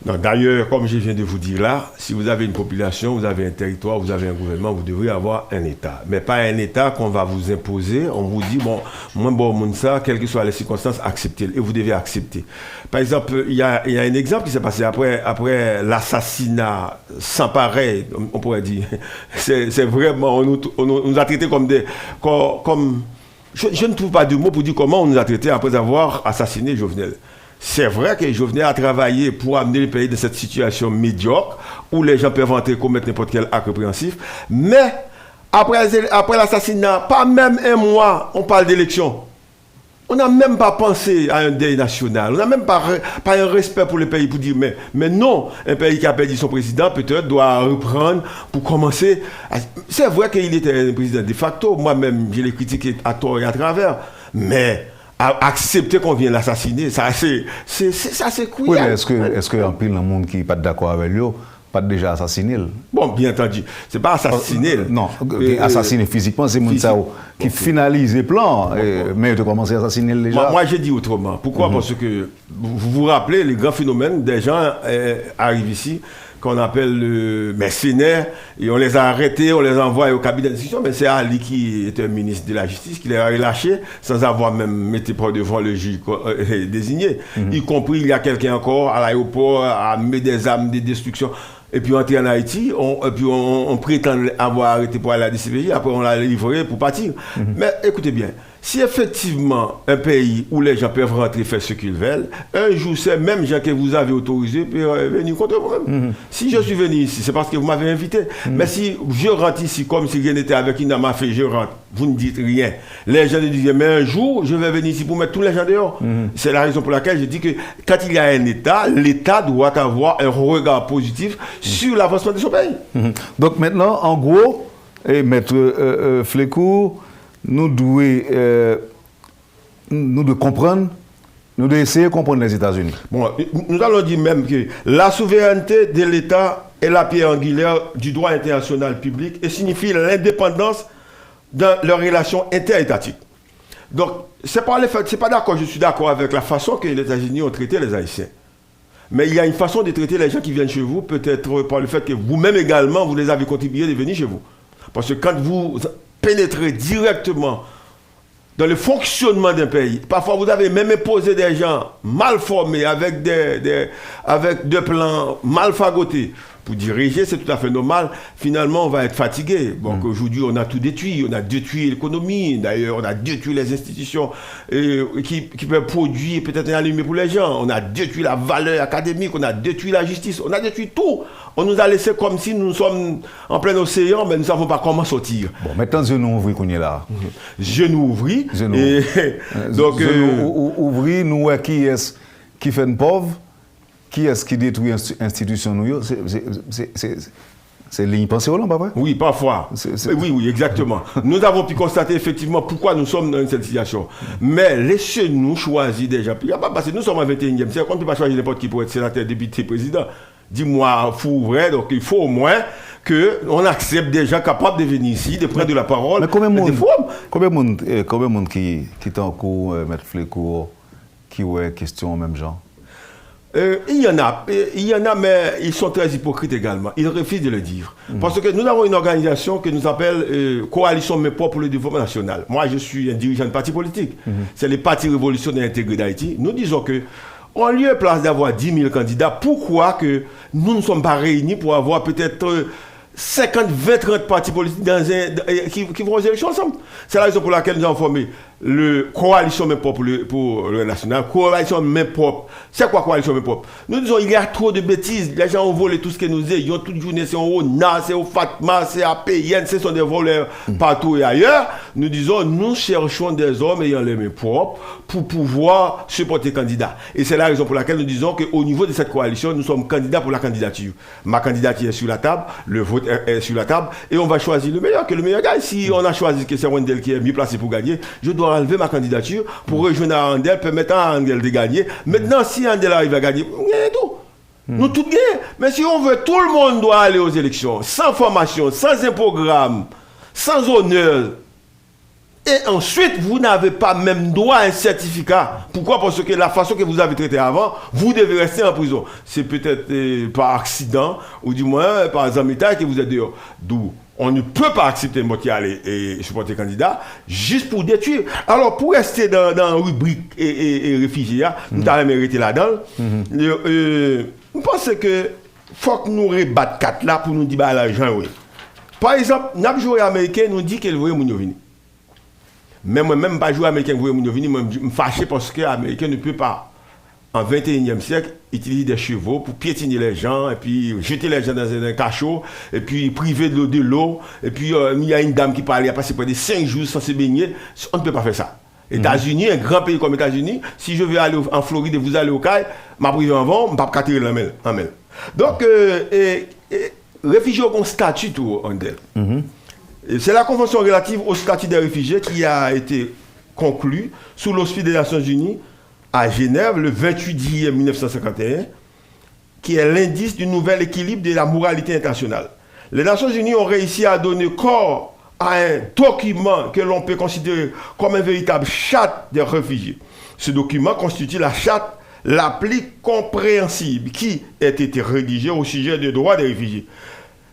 D'ailleurs, comme je viens de vous dire là, si vous avez une population, vous avez un territoire, vous avez un gouvernement, vous devrez avoir un État. Mais pas un État qu'on va vous imposer. On vous dit, bon, moi, ça, quelles que soient les circonstances, acceptez-le. Et vous devez accepter. Par exemple, il y a un exemple qui s'est passé après l'assassinat sans pareil, on pourrait dire. C'est vraiment, on nous a traités comme des... Je ne trouve pas de mots pour dire comment on nous a traités après avoir assassiné Jovenel. C'est vrai que Jovenel a travaillé pour amener le pays de cette situation médiocre où les gens peuvent entrer commettre n'importe quel acte répréhensif. Mais après l'assassinat, pas même un mois, on parle d'élection. On n'a même pas pensé à un deuil national. On n'a même pas un respect pour le pays pour dire mais non, un pays qui a perdu son président peut-être doit reprendre pour commencer. C'est vrai qu'il était un président de facto. Moi-même, je l'ai critiqué à tort et à travers. Mais accepter qu'on vienne l'assassiner, ça c'est couillard. Oui, mais est-ce que en pile le monde qui n'est pas d'accord avec lui, pas déjà assassiné? Bon, bien entendu, c'est pas assassiné. Non, assassiner physiquement, c'est Mounsao qui finalise les plans, mais tu commences à assassiner déjà. Moi, j'ai dit autrement. Pourquoi? Parce que vous vous rappelez, les grands phénomènes, des gens arrivent ici, qu'on appelle le mercenaires, et on les a arrêtés, on les envoie au cabinet d'instruction, mais c'est Ali qui était ministre de la Justice qui les a relâchés sans avoir même mis devant le juge désigné. Y compris, il y a quelqu'un encore à l'aéroport à mettre des armes de destruction. Et puis on est en Haïti, on prétend avoir arrêté pour aller à la DCPJ, après on l'a livré pour partir. Mais écoutez bien, si effectivement un pays où les gens peuvent rentrer faire ce qu'ils veulent, un jour ces mêmes gens que vous avez autorisés peuvent venir contre vous-même. Si je suis venu ici, c'est parce que vous m'avez invité. Mais si je rentre ici comme si rien n'était avec une m'a fait, je rentre, vous ne dites rien. Les gens disent, mais un jour, je vais venir ici pour mettre tous les gens dehors. C'est la raison pour laquelle je dis que quand il y a un État, l'État doit avoir un regard positif sur l'avancement de son pays. Donc maintenant, en gros, Maître Flécourt, nous devons comprendre Nous devons essayer de comprendre les États-Unis. Bon, nous allons dire même que la souveraineté de l'État est la pierre angulaire du droit international public et signifie l'indépendance dans leurs relations interétatiques. Donc, c'est pas d'accord, je suis d'accord avec la façon que les États-Unis ont traité les Haïtiens. Mais il y a une façon de traiter les gens qui viennent chez vous, peut-être par le fait que vous-même également, vous les avez contribué de venir chez vous. Parce que quand vous pénétrez directement dans le fonctionnement d'un pays, parfois vous avez même imposé des gens mal formés, avec des plans mal fagotés. Pour diriger, c'est tout à fait normal. Finalement, on va être fatigué. Donc aujourd'hui, on a tout détruit. On a détruit l'économie. D'ailleurs, on a détruit les institutions qui peuvent produire peut-être un allumé pour les gens. On a détruit la valeur académique. On a détruit la justice. On a détruit tout. On nous a laissé comme si nous sommes en plein océan, mais nous ne savons pas comment sortir. Bon, maintenant, genou ouvri qu'on est là. Genou ouvri. Donc, ouvri, nous, qui fait une pauvre? Qui est-ce qui détruit l'institution? C'est ligne pensée au pas vrai? Oui, parfois. Oui, exactement. Nous avons pu constater effectivement pourquoi nous sommes dans cette situation. Mais laissez-nous choisir déjà. Parce que nous sommes en 21e siècle, on ne peut pas choisir n'importe qui pour être sénateur, député, président. Dis-moi, fou vrai, donc il faut au moins qu'on accepte des gens capables de venir ici, de prendre de la parole. Mais combien de monde qui est en cours, Maître Flécourt, qui ont question au même genre? Il y en a, mais ils sont très hypocrites également. Ils refusent de le dire. Parce que nous avons une organisation que nous appelle Coalition Mes Propres pour le développement national. Moi, je suis un dirigeant de parti politique. C'est le Parti révolutionnaire intégré d'Haïti. Nous disons que, en lieu et place d'avoir 10 000 candidats, pourquoi que nous ne sommes pas réunis pour avoir peut-être 50, 20, 30 partis politiques qui vont aux élections ensemble? C'est la raison pour laquelle nous avons formé le Coalition Mes Propres pour le national. Coalition Mes Propres. C'est quoi Coalition Mes Propres? Nous disons il y a trop de bêtises. Les gens ont volé tout ce que nous avons. Ils ont toute journée, c'est au ONA, c'est au Fatma, c'est à PN, ce sont des voleurs partout et ailleurs. Nous disons nous cherchons des hommes ayant les mains propres pour pouvoir supporter candidats. Et c'est la raison pour laquelle nous disons qu'au niveau de cette coalition, nous sommes candidats pour la candidature. Ma candidature est sur la table, le vote est sur la table et on va choisir le meilleur gars. Si on a choisi que c'est Wendel qui est mieux placé pour gagner, je dois enlever ma candidature pour rejoindre Andel, permettre à Andel de gagner. Maintenant, si Andel arrive à gagner, on gagne tout. Nous tout gagnons. Mais si on veut, tout le monde doit aller aux élections, sans formation, sans un programme, sans honneur. Et ensuite, vous n'avez pas même droit à un certificat. Pourquoi? Parce que la façon que vous avez traité avant, vous devez rester en prison. C'est peut-être par accident, ou du moins par zamita que vous êtes dehors. D'où on ne peut pas accepter moi qui allait et supporter candidat juste pour détruire. Alors, pour rester dans la rubrique et réfugiés, nous avons mérité là-dedans. Nous pensons que faut que nous rebattions 4 là pour nous dire bah, l'argent. Oui. Par exemple, notre joueur américain nous dit qu'il veut venir. Mais moi-même, pas joueur américain veut venir, moi je me fâche parce que l'Américain ne peut pas, en 21e siècle, utiliser des chevaux pour piétiner les gens, et puis jeter les gens dans un cachot, et puis priver de l'eau, et puis il y a une dame qui parle, il a passé près de 5 jours sans se baigner. On ne peut pas faire ça. États-Unis, un grand pays comme les États-Unis, si je veux aller en Floride et vous allez au Caille, ma privé en vent, je ne peux pas tirer la main. Donc, réfugiés ont un statut tout en d'elle. C'est la convention relative au statut des réfugiés qui a été conclue sous l'auspice des Nations Unies à Genève le 28 juillet 1951, qui est l'indice du nouvel équilibre de la moralité internationale. Les Nations Unies ont réussi à donner corps à un document que l'on peut considérer comme un véritable charte des réfugiés. Ce document constitue la charte la plus compréhensible qui a été rédigée au sujet des droits des réfugiés.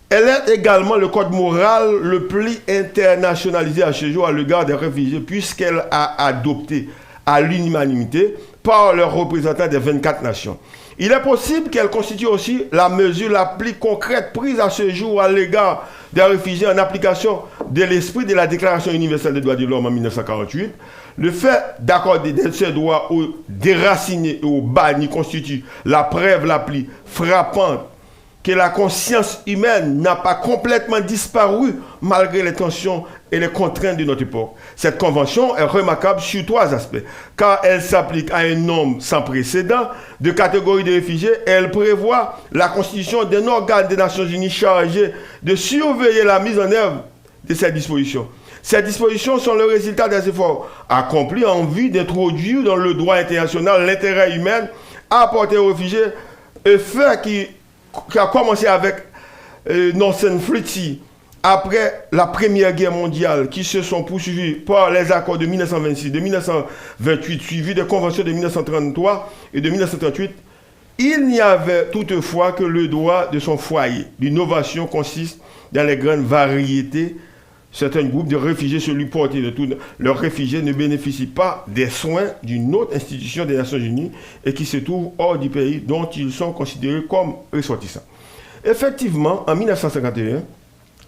Elle est également le code moral le plus internationalisé à ce jour à l'égard des réfugiés, puisqu'elle a adopté à l'unanimité par leurs représentants des 24 nations. Il est possible qu'elle constitue aussi la mesure la plus concrète prise à ce jour à l'égard des réfugiés en application de l'esprit de la Déclaration universelle des droits de l'homme en 1948. Le fait d'accorder ces droits aux déracinés et aux bannis constitue la preuve la plus frappante que la conscience humaine n'a pas complètement disparu malgré les tensions et les contraintes de notre époque. Cette convention est remarquable sur 3 aspects, car elle s'applique à un nombre sans précédent de catégories de réfugiés et elle prévoit la constitution d'un organe des Nations Unies chargé de surveiller la mise en œuvre de ces dispositions. Ces dispositions sont le résultat des efforts accomplis en vue d'introduire dans le droit international l'intérêt humain à apporter aux réfugiés, et fait qui a commencé avec Northern Treaty après la Première Guerre mondiale, qui se sont poursuivis par les accords de 1926, de 1928, suivis des conventions de 1933 et de 1938. Il n'y avait toutefois que le droit de son foyer. L'innovation consiste dans les grandes variétés. Certains groupes de réfugiés, celui porté de tous leurs réfugiés, ne bénéficient pas des soins d'une autre institution des Nations Unies et qui se trouve hors du pays dont ils sont considérés comme ressortissants. Effectivement, en 1951,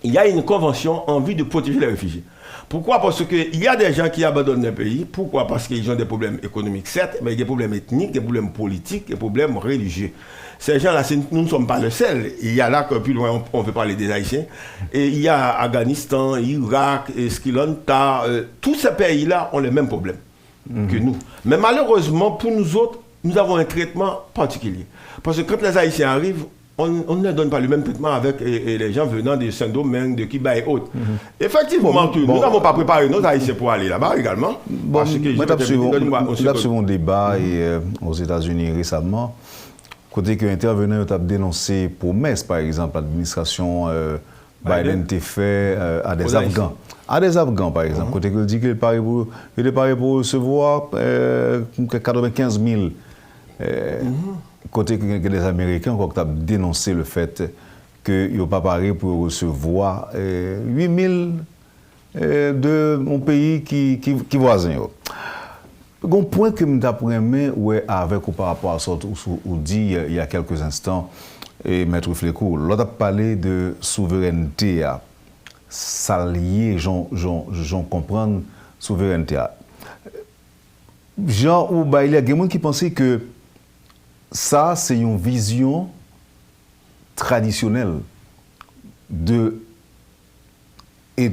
il y a une convention en vue de protéger les réfugiés. Pourquoi? Parce qu'il y a des gens qui abandonnent le pays. Pourquoi? Parce qu'ils ont des problèmes économiques, certes, mais des problèmes ethniques, des problèmes politiques, des problèmes religieux. Ces gens-là, nous ne sommes pas les seuls. Il y a là que plus loin, on veut parler des Haïtiens. Et il y a Afghanistan, Irak, Sri Lanka. Tous ces pays-là ont les mêmes problèmes que nous. Mais malheureusement, pour nous autres, nous avons un traitement particulier. Parce que quand les Haïtiens arrivent, on ne donne pas le même traitement avec les gens venant de Saint-Domingue, de Kiba et autres. Effectivement, nous n'avons pas préparé nos Haïtiens pour aller là-bas également. Parce que nous avons un débat aux États-Unis récemment, côté que intervenant a dénoncé promesses, par exemple, l'administration Biden a fait à des Afghans. À des Afghans, par exemple, côté qu'il dit qu'il est paré pour recevoir 95 000. Côté que les Américains ont dénoncé le fait qu'ils n'ont pas paré pour recevoir 8 000 de mon pays qui voisin. Un point que je t'apprends avec ou par rapport à ce que vous dit il y a quelques instants, Maître Flécourt, l'on a parlé de souveraineté. Ça lié, j'en comprends, souveraineté. Genre, il y a des gens qui pensaient que ça, c'est une vision traditionnelle et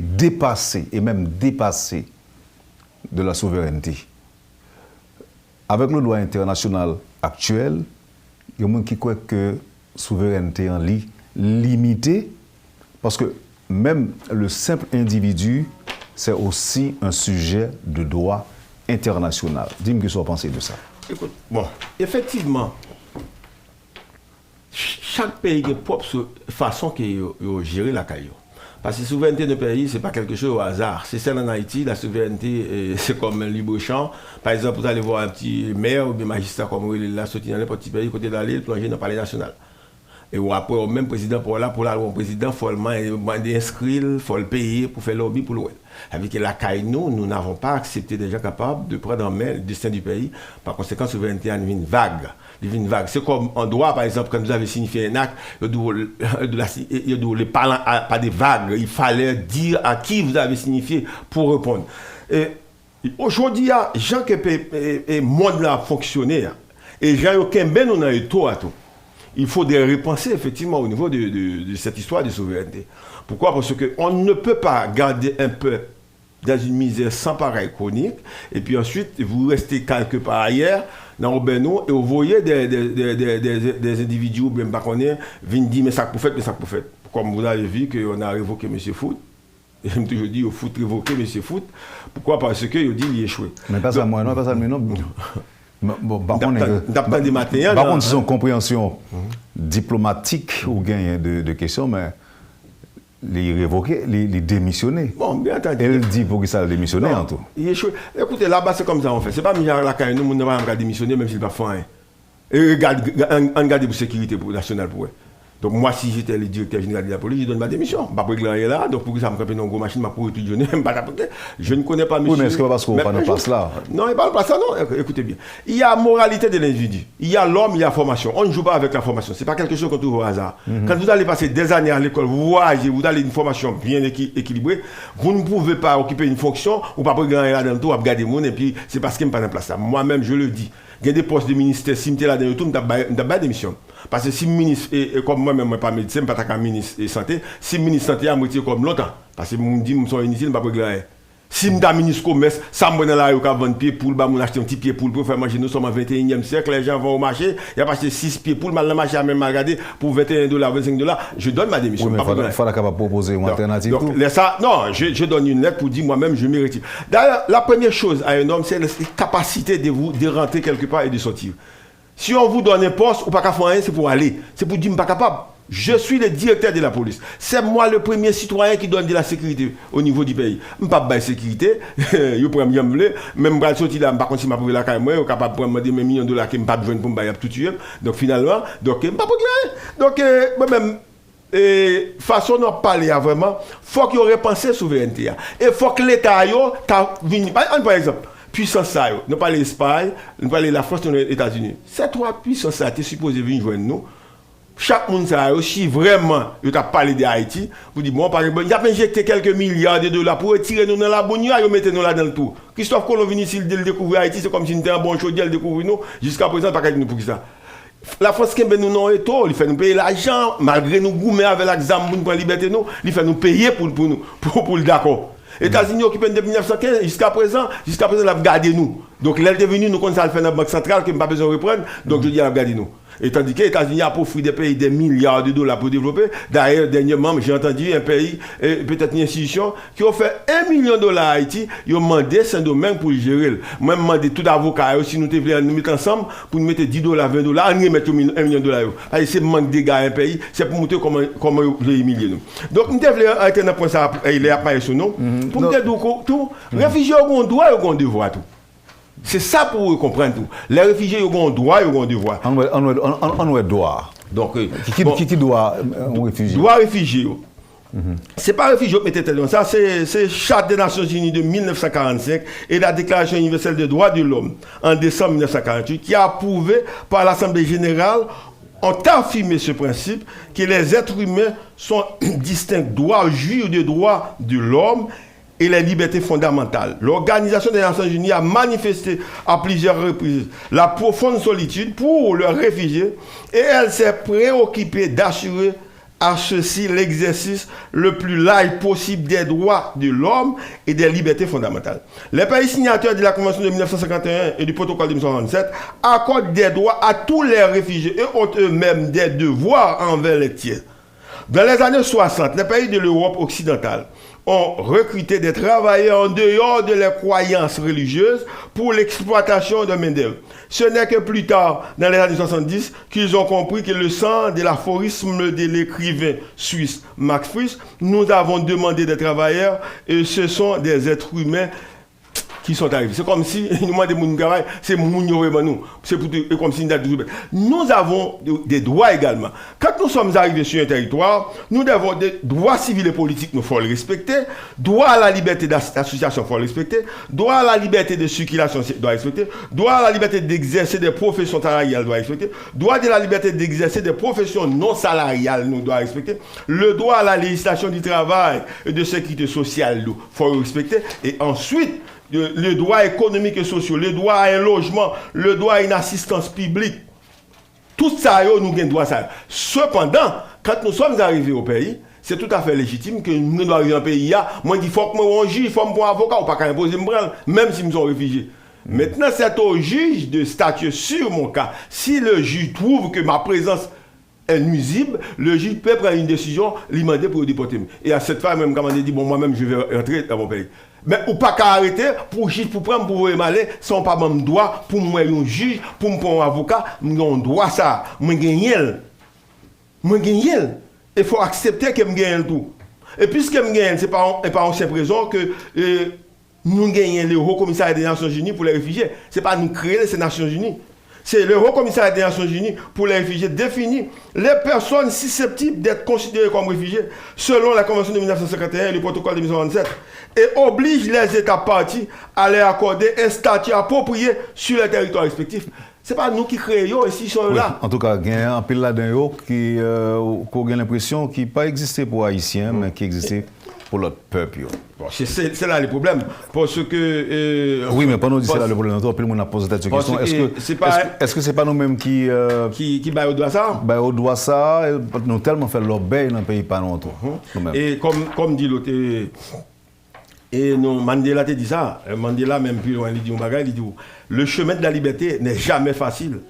même dépasser de la souveraineté. Avec le droit international actuel, il y a des gens qui croient que la souveraineté est limitée, parce que même le simple individu, c'est aussi un sujet de droit international. Dis-moi ce que vous pensez de ça. Écoute, bon, effectivement, chaque pays a propre façon de gérer la caillou. Parce que la souveraineté d'un pays, ce n'est pas quelque chose au hasard. C'est celle en Haïti, la souveraineté, c'est comme un libre-champ. Par exemple, vous allez voir un petit maire ou un magistrat comme il l'a sorti dans n'importe petit pays, côté d'aller, plonger dans le palais national. Et après, au même président, pour la loi, le président, il faut le inscrire, il faut le payer pour faire le lobby pour l'ouest. Avec la CAI, nous n'avons pas accepté des gens capables de prendre en main le destin du pays. Par conséquent, la souveraineté a une vague. C'est comme en droit, par exemple, quand vous avez signifié un acte, il ne parle pas des vagues. Il fallait dire à qui vous avez signifié pour répondre. Aujourd'hui, il y a des gens qui ont monde là fonctionner. Et j'ai aucun ben on a eu tout à tout. Il faut des repenser effectivement au niveau de cette histoire de souveraineté. Pourquoi? Parce qu'on ne peut pas garder un peuple dans une misère sans pareil chronique, et puis ensuite vous restez quelque part ailleurs, dans Robeno, et vous voyez des individus, même pas qu'on est, viennent dire mais ça pour fait, mais ça pour fait. Comme vous avez vu qu'on a révoqué M. Foot, et je me toujours dit au foot révoqué M. Foot. Pourquoi? Parce qu'il dit qu'il échoué. Mais pas ça, moi, non, pas ça, mais non. Bon, par contre, c'est une compréhension diplomatique ou gain de questions, mais les révoquer, les démissionner. Bon, bien entendu. Elle dit pour que ça démissionner en tout. Il est échoué. Écoutez, là-bas, c'est comme ça on fait. C'est pas Michel Lacaille, nous ne pouvons pas démissionner même s'il ne va pas faire. Et regardez pour la sécurité nationale pour eux. Donc moi, si j'étais le directeur général de la police, je donne ma démission. Je ne vais pas là, donc pour que ça me campe une grosse machine, je ne connais pas M. Oui, mais est-ce que parce qu'on ne parle pas là? Non, il ne parle pas ça, non. Écoutez bien. Il y a moralité de l'individu. Il y a l'homme, il y a formation. On ne joue pas avec la formation. Ce n'est pas quelque chose qu'on trouve au hasard. Quand vous allez passer des années à l'école, vous voyagez, vous allez une formation bien équilibrée, vous ne pouvez pas occuper une fonction ou pas prendre là dans le tout, regarder mon et puis c'est parce qu'il n'y a pas de place. Moi-même, je le dis. Il y a des postes de ministère, si je là dans le tout, je n'ai pas démission. Parce que si le ministre, et comme moi-même, je ne suis pas médecin, je ne suis pas ministre de santé, si le ministre de santé a moitié comme longtemps, parce que je me dis que je suis inutile, je ne peux pas. Si je suis ministre commerce, ça me donne la rue qui vend pied poule, mon acheter un petit pied poule pour faire manger. Nous sommes au 21e siècle, les gens vont au marché, il y a pas acheté 6 pieds poule, mal le marché a même regardé pour $21, $25. Je donne ma démission. Oui, mais il faut capable proposer une alternative. Donc, non, je donne une lettre pour dire moi-même je me retire. D'ailleurs, la première chose à un homme, c'est la capacité de rentrer quelque part et de sortir. Si on vous donne un poste ou pas qu'à faire rien, c'est pour aller. C'est pour dire je ne suis pas capable. Je suis le directeur de la police. C'est moi le premier citoyen qui donne de la sécurité au niveau du pays. Je ne peux pas de sécurité. Je prends bien bleu. Même si je sorti là, je ne suis pas capable de la caille, je suis capable de prendre des millions de dollars que je ne peux pas besoin pour me tout tuer. Donc finalement, je ne peux pas donc moi-même, façon de parler vraiment, il faut qu'il y ait repensé la souveraineté. Et il faut que l'État vienne. Par exemple, puissance ça, nous parlons l'Espagne, nous parlons la France et les États-Unis. Ces trois puissances ça étaient supposées venir joindre nous. Chaque monde ça aussi vraiment, il a parlé d'Haïti, vous dites bon par exemple, il a injecté quelques milliards de dollars pour retirer nous dans la bonne et mettre nous là dans le tout. Christophe Colomb vient ici, il découvre Haïti, c'est comme si nous étions un bon chaud, il découvre nous, jusqu'à présent pas qu'à nous pour ça. La France qui nous non éto, il fait nous payer l'argent malgré nous goumer avec l'examen pour la liberté nous, il fait nous payer pour le d'accord. Les États-Unis occupent depuis 1915, jusqu'à présent, il a gardé nous. Donc, il est devenu, nous, comme ça, le fait dans la Banque centrale, que nous n'avons pas besoin de reprendre. Donc, je dis, il a gardé nous. Et tandis que les États-Unis ont profité des pays des milliards de dollars pour développer. D'ailleurs, dernièrement, j'ai entendu un pays, peut-être une institution, qui a fait $1 million à Haïti. Ils ont demandé Saint-Domingue pour le gérer. Moi, j'ai demandé tout avocat, si nous devons nous mettre ensemble, pour nous mettre $10, $20, on remettre $1 million. C'est le manque de dégâts à un pays, c'est pour montrer comment les humilier nous. Donc, nous devons arrêter un point, ça, il est appareil sur nous. Pour nous dire tout, réfugiés ont un droit et un devoir tout. C'est ça pour vous comprendre tout. Les réfugiés ont un droit et un devoir. On a droit. Donc, qui doit un réfugié? Droit réfugié. C'est pas réfugié, mettez dans ça, c'est Charte des Nations Unies de 1945 et la Déclaration universelle des droits de l'homme en décembre 1948 qui a approuvé par l'Assemblée générale ont affirmé ce principe que les êtres humains sont distincts droits jouir des droits de l'homme et les libertés fondamentales. L'Organisation des Nations Unies a manifesté à plusieurs reprises la profonde solitude pour leurs réfugiés et elle s'est préoccupée d'assurer à ceux-ci l'exercice le plus large possible des droits de l'homme et des libertés fondamentales. Les pays signataires de la Convention de 1951 et du protocole de 1967 accordent des droits à tous les réfugiés et ont eux-mêmes des devoirs envers les tiers. Dans les années 60, les pays de l'Europe occidentale ont recruté des travailleurs en dehors de leurs croyances religieuses pour l'exploitation de main-d'œuvre. Ce n'est que plus tard, dans les années 70, qu'ils ont compris que le sang de l'aphorisme de l'écrivain suisse Max Frisch, nous avons demandé des travailleurs et ce sont des êtres humains qui sont arrivés. C'est comme si nous demandons mon travail, c'est mon nous. C'est comme si nous avons des droits également. Quand nous sommes arrivés sur un territoire, nous avons des droits civils et politiques, nous faut les respecter. Droit à la liberté d'association, il faut le respecter. Droit à la liberté de circulation, doit respecter. Droit à la liberté d'exercer des professions salariales, doit respecter. Droit de la liberté d'exercer des professions non salariales, nous doit respecter. Le droit à la législation du travail et de sécurité sociale, il faut le respecter. Et ensuite, le droit économique et social, le droit à un logement, le droit à une assistance publique. Tout ça, nous avons droit à ça. Cependant, quand nous sommes arrivés au pays, c'est tout à fait légitime que nous devons arriver dans le pays. Moi, il faut que moi, il faut que moi, avocat, ou pas qu'à imposer me prendre, même si nous sommes réfugiés. Maintenant, c'est au juge de statuer sur mon cas. Si le juge trouve que ma présence est nuisible, le juge peut prendre une décision, lui demander pour déporter. Et à cette femme, même quand on dit, bon, moi-même, je vais rentrer dans mon pays. Mais ou pas qu'à arrêter pour juge pour prendre pour aller sans pas même droit pour moi un juge pour me prendre un avocat on droit ça moi gagner il faut accepter que me gagne tout et puisque me gagne c'est pas en simple raison que nous gagnons le Haut Commissariat des Nations Unies pour les réfugiés c'est pas nous créer ces Nations Unies. C'est le Haut Commissariat des Nations Unies pour les réfugiés définit les personnes susceptibles d'être considérées comme réfugiés selon la Convention de 1951 et le protocole de 1927 et oblige les États partis à leur accorder un statut approprié sur les territoires respectifs. Ce n'est pas nous qui créons ici, sont là. En tout cas, il y a un pile là-dedans qui a l'impression qu'il n'a pas existé pour les Haïtiens, mais qui existait pour l'autre peuple. Bon, c'est là le problème. Parce que. Oui, mais pas nous dire c'est là le problème. Tout le monde a posé cette question. Est-ce que c'est pas nous-mêmes qui baillent au doigt ça? Baillent au doigt ça, nous tellement fait l'obéi dans le pays pas longtemps. Et comme dit l'autre. Et non, Mandela te dit ça. Mandela, même plus loin, il dit le chemin de la liberté n'est jamais facile.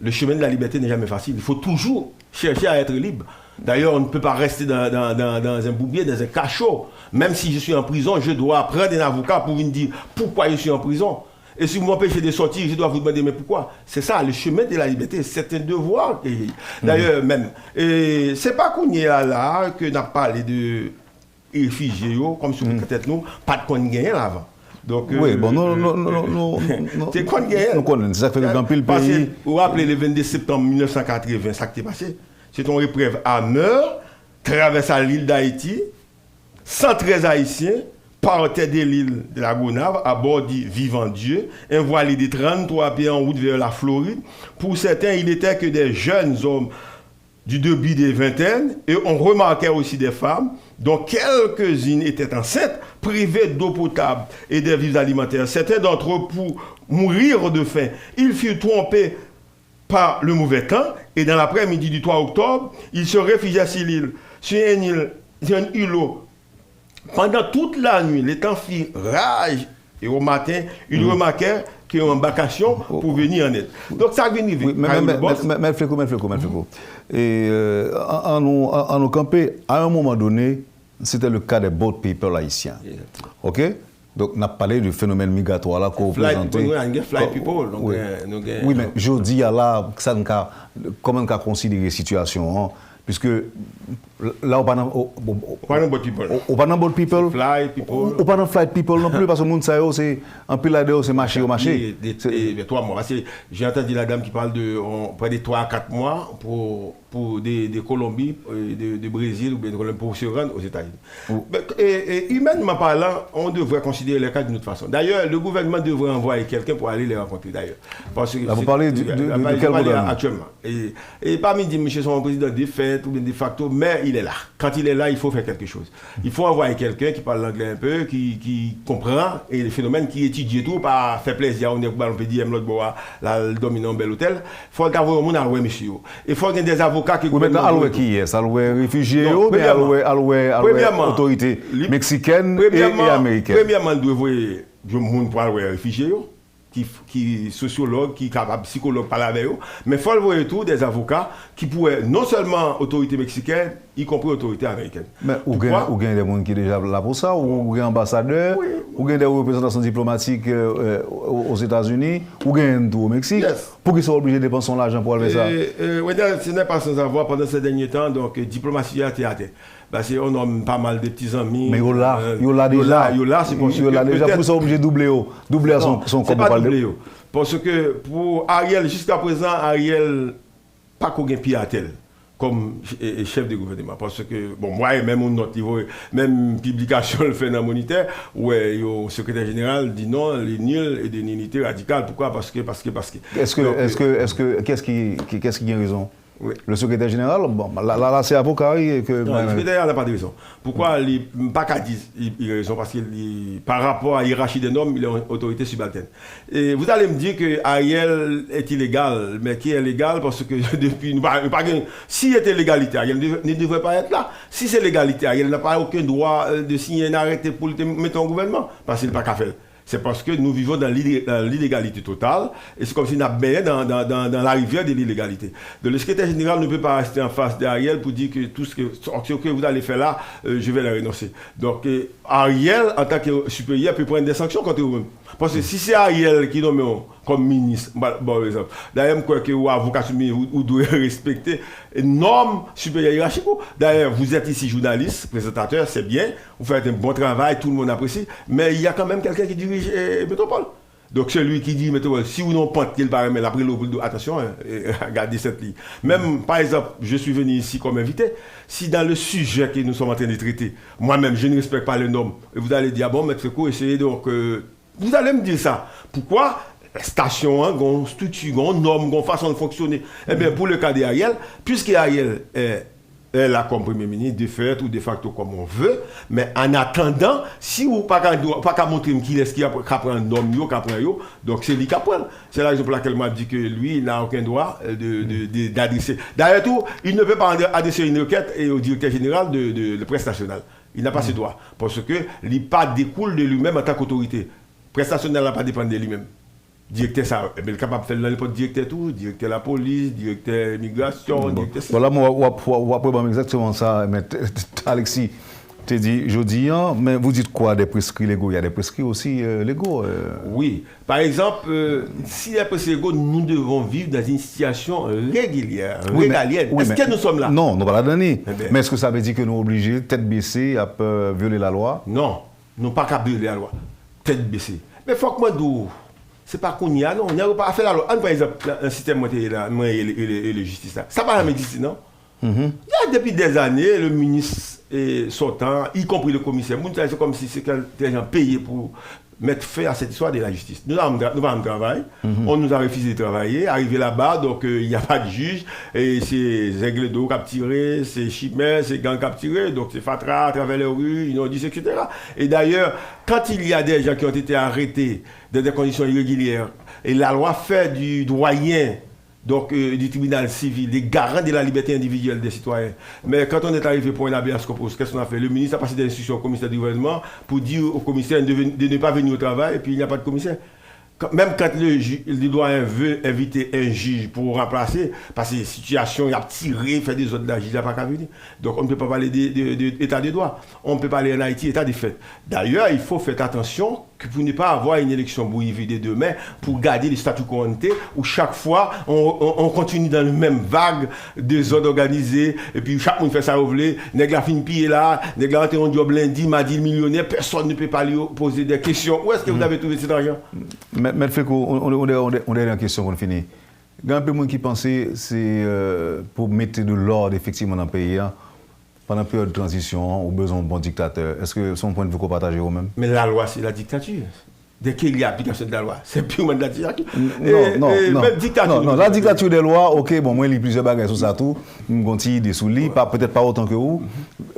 Le chemin de la liberté n'est jamais facile. Il faut toujours chercher à être libre. D'ailleurs, on ne peut pas rester dans un boubier, dans un cachot. Même si je suis en prison, je dois prendre un avocat pour me dire pourquoi je suis en prison. Et si vous m'empêchez de sortir, je dois vous demander mais pourquoi. C'est ça, le chemin de la liberté, c'est un devoir. D'ailleurs, même, c'est pas qu'on y est là que n'a parlé de réfugiés, comme si peut-être nous, pas de qu'on gagne avant. Donc, oui, bon, non. C'est qu'on gagne. C'est ça que fait le pays. Vous vous rappelez le 22 septembre 1980, ça qui est passé. C'est une épreuve à meurtre, traverse l'île d'Haïti, 113 Haïtiens, partaient de l'île de la Gonave, à bord du Vivant Dieu, envoyés de 33 pieds en route vers la Floride. Pour certains, il n'était que des jeunes hommes du début des vingtaines, et on remarquait aussi des femmes, dont quelques-unes étaient enceintes, privées d'eau potable et des vivres alimentaires. Certains d'entre eux, pour mourir de faim, ils furent trompés par le mauvais temps, et dans l'après-midi du 3 octobre, ils se réfugiaient sur l'île, sur un îlot. Pendant toute la nuit, les temps fit rage, et au matin, ils remarquèrent qu'il y a une embarcation pour venir en aide. Donc ça vient vite. Mais Fleco. Et en nous camper, à un moment donné, c'était le cas des boat people haïtiens. OK? Donc, on a parlé du phénomène migratoire là qu'on présentait. Fly people. Oui, mais je dis là, comment on peut considérer la situation, puisque là, on parle de boat people. Fly people. On parle de flight people non plus, parce que le monde, c'est un peu là-dedans, c'est marché. 3 mois. J'ai entendu la dame qui parle de près de 3 à 4 mois pour des Colombie, de Brésil ou bien de Colombie pour se rendre aux États-Unis. Et humainement parlant, on devrait considérer les cas d'une autre façon. D'ailleurs, le gouvernement devrait envoyer quelqu'un pour aller les rencontrer d'ailleurs. Là, vous parlez de quel gouvernement actuellement. Et parmi dit, monsieur son président de fait ou bien de facto, mais il est là. Quand il est là, il faut faire quelque chose. Il faut envoyer quelqu'un qui parle l'anglais un peu, qui comprend et les phénomènes, qui étudie tout, pas faire plaisir. On peut dire, l'autre bois, le dominant bel hôtel. Il faut avoir un monde à monsieur. Il faut qu'il y ait des avocats qui. Oui, maintenant, alloué qui est? Alloué réfugiés ou bien alloué autorités mexicaines et américaines? Premièrement, il doit voir des gens pour allouer réfugiés, qui sociologues, qui capables psychologues parler avec eux, mais il faut voir tout des avocats qui pourraient non seulement autorités mexicaines, y compris autorités américaines. Mais ou bien des gens qui sont déjà là pour ça, ou bien ambassadeurs, ou bien des représentations diplomatiques aux États-Unis, ou bien tout au Mexique, pour qu'ils soient obligés de dépenser l'argent pour aller ça. Ce n'est pas sans avoir pendant ces derniers temps, donc diplomatie à théâtre. Parce qu'on a pas mal de petits amis. Mais il a déjà. C'est pour ça qu'ils sont obligés de doubler son compte. Pas doubler. Parce que pour Ariel, jusqu'à présent, Ariel, pas qu'on ait pied à tel comme chef de gouvernement. Parce que, bon, moi, même au notre niveau, même publication le fait dans le Moniteur, où le secrétaire général dit non, les nuls et des nullités radicales. Pourquoi? Parce que. Qu'est-ce qui a raison? Oui. Le secrétaire général, bon, là c'est avocat. Non, le secrétaire général n'a pas de raison. Pourquoi il n'a pas qu'à dire il a raison? Parce que par rapport à la hiérarchie des normes, il est en autorité subalterne. Et vous allez me dire que Ariel est illégal, mais qui est légal? Parce que depuis. S'il était légalité, Ariel ne devrait pas être là. Si c'est légalité, Ariel n'a pas aucun droit de signer un arrêté pour le mettre en gouvernement, parce qu'il n'a pas qu'à faire. C'est parce que nous vivons dans l'illégalité totale et c'est comme si nous baignions dans la rivière de l'illégalité. Donc le secrétaire général ne peut pas rester en face d'Ariel pour dire que tout ce que vous allez faire là, je vais le renoncer. Donc Ariel, en tant que supérieur, peut prendre des sanctions contre vous-même. Parce que si c'est Ariel qui nomme comme ministre, par exemple, d'ailleurs, je crois que vous avocat, vous devez respecter une norme supérieure hiérarchique. D'ailleurs, vous êtes ici journaliste, présentateur, c'est bien, vous faites un bon travail, tout le monde apprécie, mais il y a quand même quelqu'un qui dirige Métropole. Donc celui qui dit Métropole, si vous n'en pas qu'il paraît, mais après attention, regardez cette ligne. Même, par exemple, je suis venu ici comme invité, si dans le sujet que nous sommes en train de traiter, moi-même, je ne respecte pas les normes, et vous allez dire, bon, Maître Fleco, essayez donc... vous allez me dire ça. Pourquoi? Station, une structure, une norme, une façon de fonctionner. Eh bien, pour le cas d'Ariel, puisqu'Ariel est là comme Premier ministre, de fait ou de facto comme on veut, mais en attendant, si vous n'avez pas montrer qui est-ce qui apprend une norme, qui apprend, donc c'est lui qui apprend. C'est la raison pour laquelle moi je dis que lui, il n'a aucun droit d'adresser. D'ailleurs, il ne peut pas adresser une requête au directeur général de presse nationale. Il n'a pas ses droits. Parce que l'IPA découle de lui-même en tant qu'autorité. Prestation n'a pas dépend de lui-même. Directeur, ça, il est capable de faire n'importe directeur tout, directeur de la police, directeur immigration, directeur... Voilà, moi, on va exactement ça. Mais Alexis, tu dis, je dis, mais vous dites quoi des prescrits légaux? Il y a des prescrits aussi légaux. Oui. Par exemple, s'il y a des prescrits légaux, nous devons vivre dans une situation régulière, régalienne. Est-ce que nous sommes là? Non, nous ne pas la donner. Mais est-ce que ça veut dire que nous sommes obligés, tête baissée, à violer la loi? Non, nous pas qu'à violer la loi. Tête baissée. Mais il faut que moi, c'est pas qu'on y a, non. On n'a pas fait la loi. Par exemple, un système et la justice. Ça va la justice, non? Il y a depuis des années, le ministre sortant, y compris le commissaire, c'est comme si c'était des gens payés pour mettre fin à cette histoire de la justice. Nous avons un travail, on nous a refusé de travailler, arrivé là-bas, donc il n'y a pas de juge, et c'est Zègle d'eau qui a tiré, c'est Chimère, c'est Gang qui a tiré, donc c'est Fatra à travers les rues, inondis, etc. Et d'ailleurs, quand il y a des gens qui ont été arrêtés dans des conditions irrégulières, et la loi fait du doyen, donc du tribunal civil, des garants de la liberté individuelle des citoyens. Mais quand on est arrivé pour un habeas corpus, qu'est-ce qu'on a fait? Le ministre a passé des instructions au commissaire du gouvernement pour dire au commissaire de ne pas venir au travail, et puis il n'y a pas de commissaire. Même quand le doyen veut inviter un juge pour remplacer, parce que la situation, il a tiré, fait des autres, il n'a pas qu'à venir. Donc on ne peut pas parler d'état de droit. On ne peut pas parler en Haïti, état de fait. D'ailleurs, il faut faire attention pour ne pas avoir une élection bouillie demain, pour garder le statu quo ante, où chaque fois, on continue dans le même vague des ordres organisés, et puis chaque monde fait ça au volet, nèg la fin pied là, nèg la rentre en job lundi, mardi, millionnaire, personne ne peut pas lui poser des questions. Où est-ce que vous avez trouvé cet argent? Mais Féco, on est dans la question qu'on finit. Il y a un peu de monde qui pensait c'est pour mettre de l'ordre effectivement dans le pays, pendant la période de transition, au besoin de bon dictateur. Est-ce que son point de vue qu'on partage vous-même? Mais la loi, c'est la dictature. Dès qu'il y a application de la loi, c'est purement de la dictature. Non, la dictature des lois, ok, bon, moi, il y a plusieurs bagages sur ça tout. Je continue des sous-lits, peut-être pas autant que vous.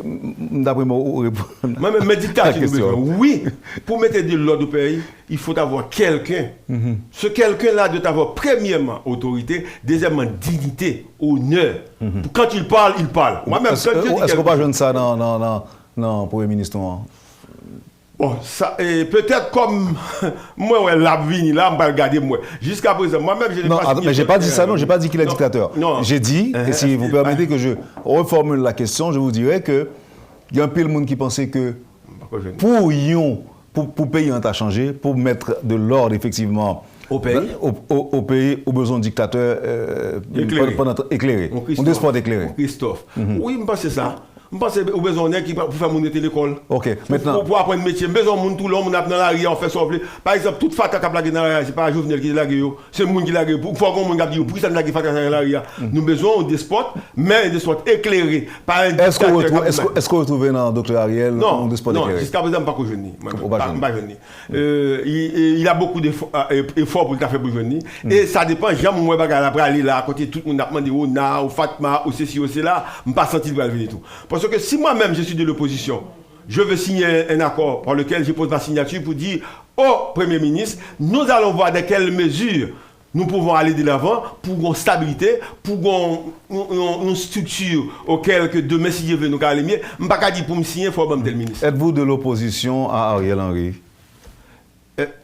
D'après moi, moi-même, mes dictatures, oui, pour mettre de l'ordre au pays, il faut avoir quelqu'un. Ce quelqu'un-là doit avoir, premièrement, autorité, deuxièmement, dignité, honneur. Quand il parle, il parle. Moi-même, est-ce qu'on va jouer ça dans le Premier ministre? Bon, ça, peut-être comme moi, la vie, là, on va regarder moi. Jusqu'à présent, moi-même, je n'ai pas... Non, mais je n'ai pas dit ça, non, je n'ai pas dit qu'il est dictateur. J'ai dit, et si vous permettez que je reformule la question, je vous dirais que il y a un peu de monde qui pensait que pour payer un tas changé, pour mettre de l'ordre, effectivement, au pays, au besoin de dictateur éclairé. On d'espoir éclairé. Christophe. Oui, je pense ça. Je pense au besoin d'un qui pour faire monter l'école. Ok, maintenant. Pour apprendre le métier. Besoin de tout le monde dans la rue, on fait sauver. Par exemple, toute fata qui a plaqué dans la rue, ce n'est pas Jovenel qui l'a lagué. C'est le monde qui l'a lagué. Pour qu'on monde qui pour ça lagué fata dans la rue. Nous avons besoin des spots, mais des spots éclairés. Est-ce qu'on retrouve dans le Dr Ariel des spots éclairés? Non, jusqu'à présent, pas que je n'ai. Il a beaucoup d'efforts pour le faire pour jeune. Et ça dépend, j'aime moi après aller là, à côté tout le monde a demandé au Na, au Fatma, au ceci, au cela, je ne pas sentir qu'il va venir tout. Parce que si moi-même je suis de l'opposition, je veux signer un accord par lequel je pose ma signature pour dire au Premier ministre, nous allons voir de quelles mesures nous pouvons aller de l'avant pour une stabilité, pour une structure auquel que demain si je veux nous aller mieux, je ne peux pas dire pour me signer, il faut que tel ministre. Êtes-vous de l'opposition à Ariel Henry?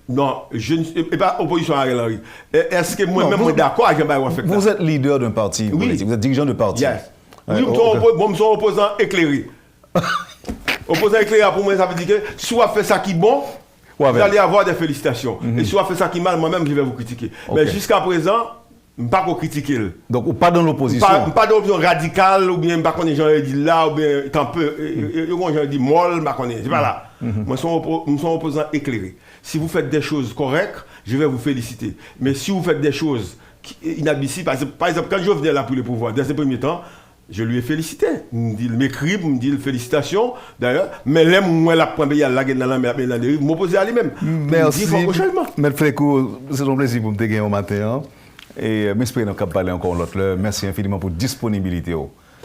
Non, je ne suis pas opposition à Ariel Henry. Est-ce que moi-même je suis d'accord avec Jean-Baye Wafek? Vous êtes leader d'un parti politique, vous êtes dirigeant de parti. Yes. Oui, je suis opposant éclairé. Opposant éclairé, pour moi, ça veut dire que soit fait ça qui est bon, vous allez avoir des félicitations. Et soit fait ça qui est mal, moi-même, je vais vous critiquer. Mais jusqu'à présent, je ne peux pas critiquer. Donc, pas dans l'opposition? Pas dans l'opposition radicale, ou bien, je ne sais pas quand j'en dit là, ou bien, tant peu, j'en dis molle, je ne sais pas. C'est pas là. Moi, je suis opposant éclairé. Si vous faites des choses correctes, je vais vous féliciter. Mais si vous faites des choses inadmissibles, par exemple, quand je venais là pour le pouvoir, dans ces premiers temps, je lui ai félicité. Il m'écrit, il me dit félicitations, d'ailleurs. Mais là, moi, la première, il y a la dérive, je m'oppose à lui-même. Merci. M. Fréco, c'est un plaisir pour me te au matin. Et j'espère que nous allons parler encore l'autre. Merci infiniment pour la disponibilité.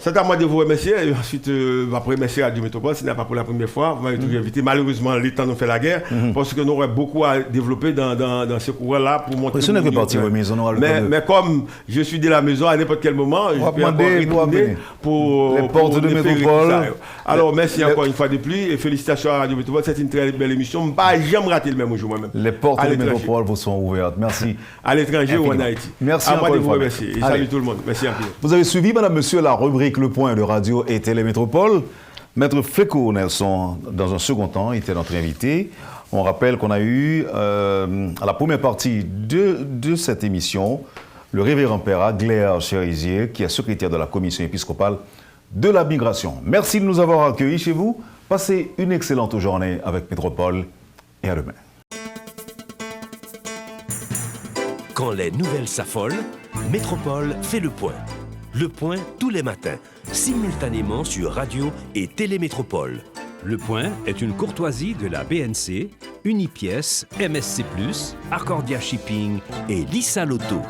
C'est à moi de vous remercier. Et ensuite, je vais remercier Radio Métropole. Ce n'est pas pour la première fois. Vous m'avez toujours invité. Malheureusement, les temps nous fait la guerre. Parce que nous aurons beaucoup à développer dans ce courant-là pour montrer. Ce n'est que partie remise. Mais comme je suis de la maison à n'importe quel moment, je peux encore retourner pour les portes de Métropole. Alors, merci encore une fois de plus. Et félicitations à Radio Métropole. C'est une très belle émission. Je ne vais jamais rater le même jour moi-même. Les portes de Métropole vous sont ouvertes. Merci. À l'étranger ou en Haïti. Merci encore une fois. Remercier. Et salut tout le monde. Merci un peu. Vous avez suivi, madame, monsieur, la rubrique Le Point de Radio et Télémétropole. Maître Fleco Nelson, dans un second temps, était notre invité. On rappelle qu'on a eu, à la première partie de cette émission, le révérend père Aglaire Cherizier, qui est secrétaire de la commission épiscopale de la migration. Merci de nous avoir accueillis chez vous. Passez une excellente journée avec Métropole et à demain. Quand les nouvelles s'affolent, Métropole fait le point. Le point tous les matins, simultanément sur Radio et Télémétropole. Le Point est une courtoisie de la BNC, Unipièce, MSC+, Arcordia Shipping et Lissa Lotto.